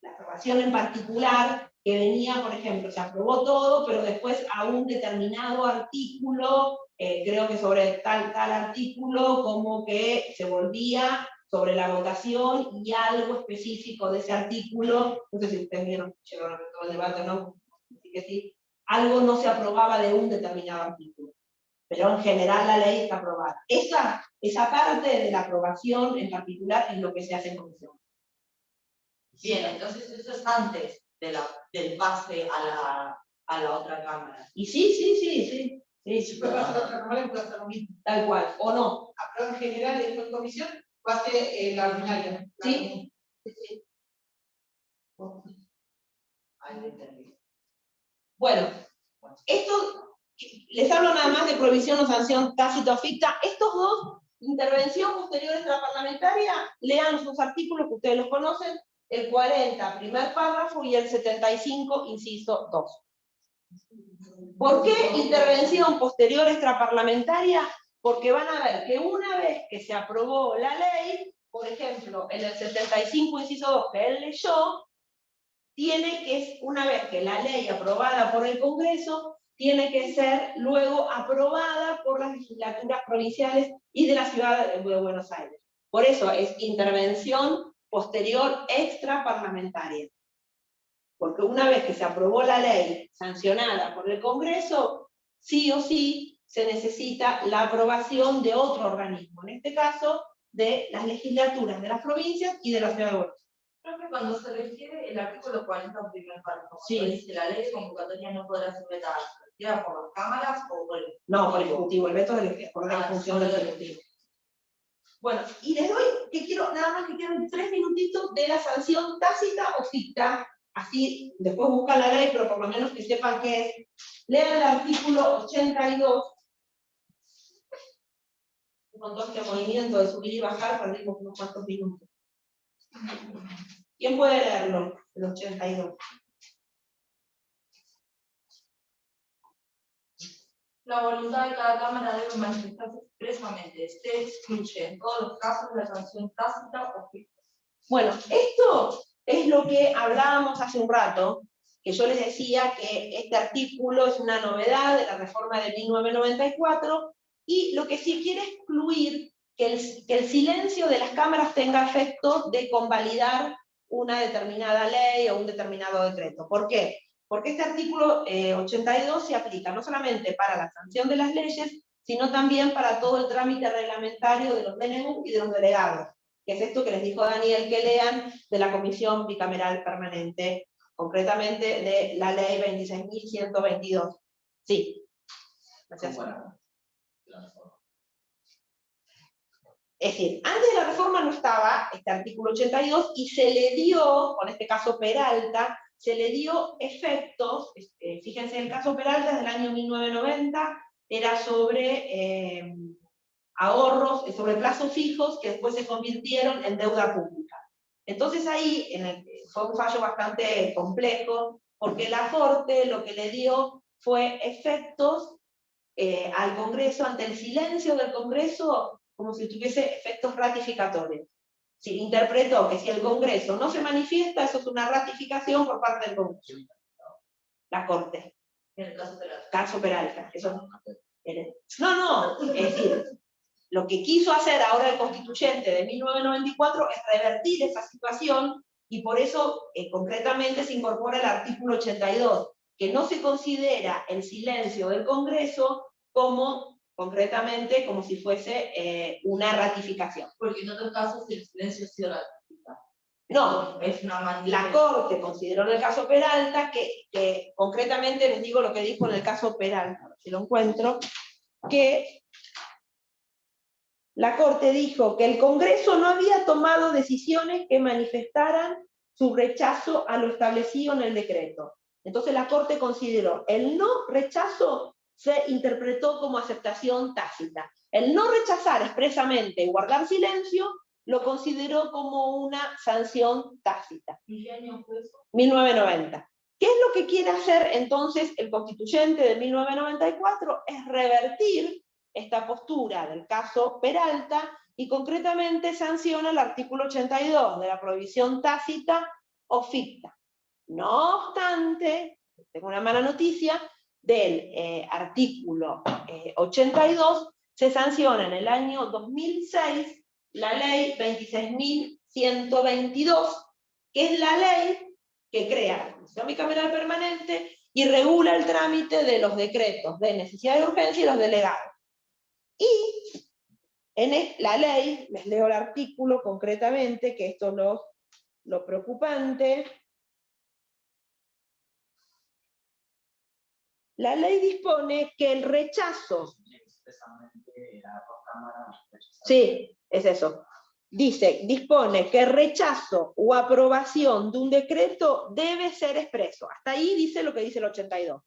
la aprobación en particular, que venía, por ejemplo, se aprobó todo, pero después a un determinado artículo, creo que sobre tal artículo, como que se volvía sobre la votación y algo específico de ese artículo, no sé si ustedes vieron, llegaron a ver todo el debate o no, así que sí, algo no se aprobaba de un determinado artículo, pero en general la ley está aprobada. Esa parte de la aprobación en particular es lo que se hace en comisión. Bien, entonces eso es antes del pase a la otra cámara. Y sí. Si puede pasar a otra cámara, puede hacer lo mismo. Tal cual, o no. Aprueba en general y después en comisión, pase la ordinaria. Sí. Ahí lo entendí. Bueno, esto, les hablo nada más de prohibición o sanción tácita o ficta. Estos dos, intervención posterior extraparlamentaria, lean los dos artículos que ustedes los conocen, el 40, primer párrafo, y el 75, inciso 2. ¿Por qué intervención posterior extraparlamentaria? Porque van a ver que una vez que se aprobó la ley, por ejemplo, en el 75, inciso 2, que él leyó, tiene que, una vez que la ley aprobada por el Congreso, tiene que ser luego aprobada por las legislaturas provinciales y de la ciudad de Buenos Aires. Por eso es intervención posterior extraparlamentaria. Porque una vez que se aprobó la ley sancionada por el Congreso, sí o sí se necesita la aprobación de otro organismo, en este caso de las legislaturas de las provincias y de la ciudad de Buenos Aires. Creo que cuando se refiere el artículo 40, primer párrafo, Sí. dice la ley de convocatoria no podrá ser vetada, ¿ya por las cámaras o por el No, por el Ejecutivo, el veto es por la función del Ejecutivo. Bueno, y les doy, que quiero, nada más que quedan 3 minutitos de la sanción tácita o ficta, así después buscan la ley, pero por lo menos que sepan qué es. Lean el artículo 82, con todo este movimiento de subir y bajar, perdimos unos cuantos minutos. ¿Quién puede leerlo? El 82. La voluntad de cada Cámara debe manifestarse expresamente. Se excluye en todos los casos la sanción tácita o ficta. Bueno, esto es lo que hablábamos hace un rato, que yo les decía que este artículo es una novedad de la reforma de 1994, y lo que sí quiere excluir que el silencio de las cámaras tenga efecto de convalidar una determinada ley o un determinado decreto. ¿Por qué? Porque este artículo 82 se aplica no solamente para la sanción de las leyes, sino también para todo el trámite reglamentario de los DNU y de los delegados, que es esto que les dijo Daniel que lean de la Comisión Bicameral Permanente, concretamente de la Ley 26.122. Sí. Gracias. Es decir, antes de la reforma no estaba este artículo 82 y se le dio, con este caso Peralta, se le dio efectos, fíjense, el caso Peralta del año 1990 era sobre ahorros, sobre plazos fijos que después se convirtieron en deuda pública. Entonces ahí fue un fallo bastante complejo, porque la Corte lo que le dio fue efectos al Congreso, ante el silencio del Congreso, como si tuviese efectos ratificatorios. Si interpretó que si el Congreso no se manifiesta, eso es una ratificación por parte del Congreso. La Corte. En el caso Peralta. Caso Peralta. Eso, no, es decir, lo que quiso hacer ahora el constituyente de 1994 es revertir esa situación, y por eso concretamente se incorpora el artículo 82, que no se considera el silencio del Congreso como, concretamente, como si fuese una ratificación. Porque en otros casos el silencio ha sido ratificado. No, es una manera. La Corte consideró en el caso Peralta que concretamente les digo lo que dijo en el caso Peralta, si lo encuentro, que la Corte dijo que el Congreso no había tomado decisiones que manifestaran su rechazo a lo establecido en el decreto. Entonces la Corte consideró el no rechazo se interpretó como aceptación tácita. El no rechazar expresamente y guardar silencio lo consideró como una sanción tácita. ¿Y qué año fue eso? 1990. ¿Qué es lo que quiere hacer entonces el constituyente de 1994? Es revertir esta postura del caso Peralta y concretamente sanciona el artículo 82 de la prohibición tácita o ficta. No obstante, tengo una mala noticia, del artículo 82 se sanciona en el año 2006 la ley 26.122, que es la ley que crea la Comisión Bicameral Permanente y regula el trámite de los decretos de necesidad y urgencia y los delegados. Y en la ley, les leo el artículo concretamente, que esto es lo preocupante. La ley dispone que el rechazo... Sí, es eso. Dispone que el rechazo o aprobación de un decreto debe ser expreso. Hasta ahí dice lo que dice el 82.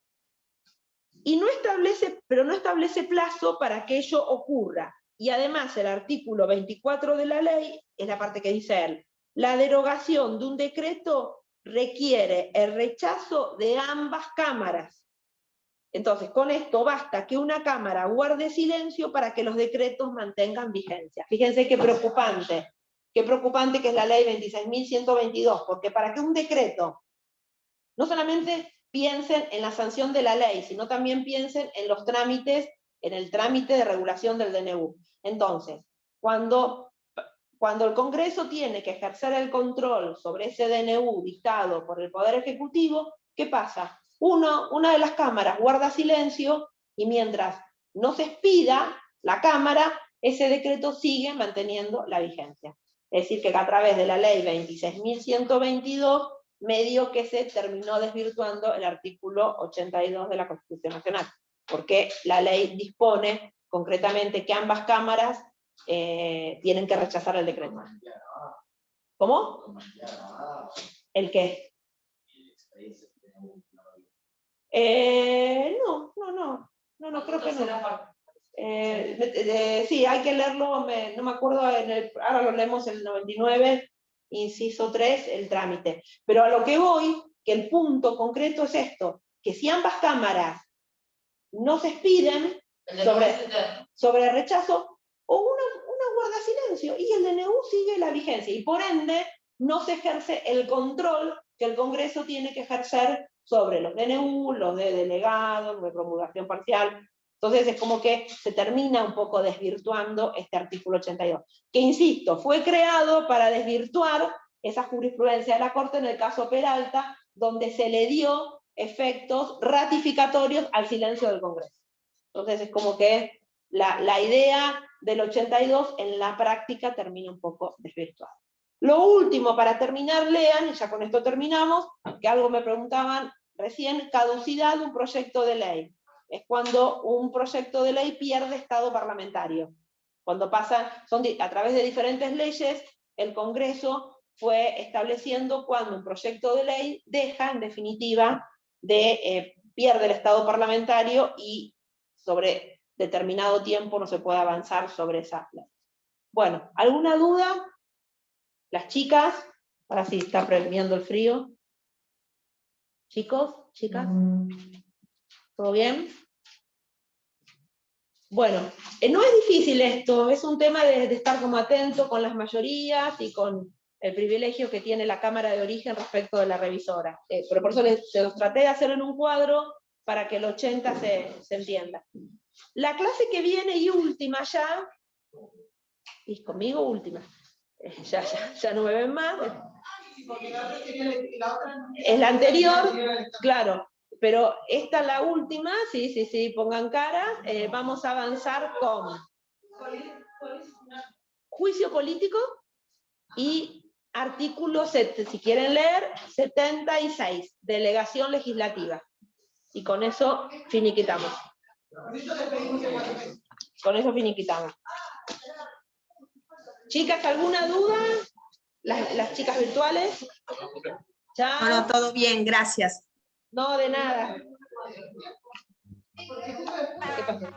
pero no establece plazo para que ello ocurra. Y además el artículo 24 de la ley, es la parte que dice él, la derogación de un decreto requiere el rechazo de ambas cámaras. Entonces, con esto basta que una cámara guarde silencio para que los decretos mantengan vigencia. Fíjense qué preocupante que es la ley 26.122, porque para que un decreto, no solamente piensen en la sanción de la ley, sino también piensen en los trámites, en el trámite de regulación del DNU. Entonces, cuando el Congreso tiene que ejercer el control sobre ese DNU dictado por el Poder Ejecutivo, ¿qué pasa? Una de las cámaras guarda silencio y mientras no se expida la Cámara, ese decreto sigue manteniendo la vigencia. Es decir, que a través de la ley 26.122, medio que se terminó desvirtuando el artículo 82 de la Constitución Nacional, porque la ley dispone concretamente que ambas cámaras tienen que rechazar el decreto. ¿Cómo? ¿El qué? No, creo que no. Sí, hay que leerlo, no me acuerdo, ahora lo leemos el 99, inciso 3, el trámite. Pero a lo que voy, que el punto concreto es esto, que si ambas cámaras no se expiden sobre el rechazo, o una guarda silencio, y el DNU sigue la vigencia, y por ende no se ejerce el control que el Congreso tiene que ejercer sobre los DNU, los de delegados, de promulgación parcial. Entonces es como que se termina un poco desvirtuando este artículo 82, que insisto, fue creado para desvirtuar esa jurisprudencia de la Corte en el caso Peralta, donde se le dio efectos ratificatorios al silencio del Congreso. Entonces es como que la idea del 82 en la práctica termina un poco desvirtuada. Lo último, para terminar, lean, y ya con esto terminamos, que algo me preguntaban recién, caducidad de un proyecto de ley. Es cuando un proyecto de ley pierde estado parlamentario. Cuando a través de diferentes leyes, el Congreso fue estableciendo cuando un proyecto de ley deja, en definitiva, pierde el estado parlamentario y sobre determinado tiempo no se puede avanzar sobre esa ley. Bueno, ¿alguna duda? Las chicas, ahora sí está premiando el frío. Chicos, chicas, ¿todo bien? Bueno, no es difícil esto, es un tema de estar como atento con las mayorías y con el privilegio que tiene la Cámara de Origen respecto de la revisora. Pero por eso se los traté de hacer en un cuadro para que el 80 se entienda. La clase que viene y última ya, y conmigo última, ya no me ven más. Es la anterior, claro, pero esta es la última, sí, pongan cara, vamos a avanzar con juicio político y artículo, si quieren leer, 76, delegación legislativa. Y con eso finiquitamos. Chicas, ¿alguna duda? Las chicas virtuales. Chao. No, todo bien, gracias. No, de nada. ¿Qué pasó?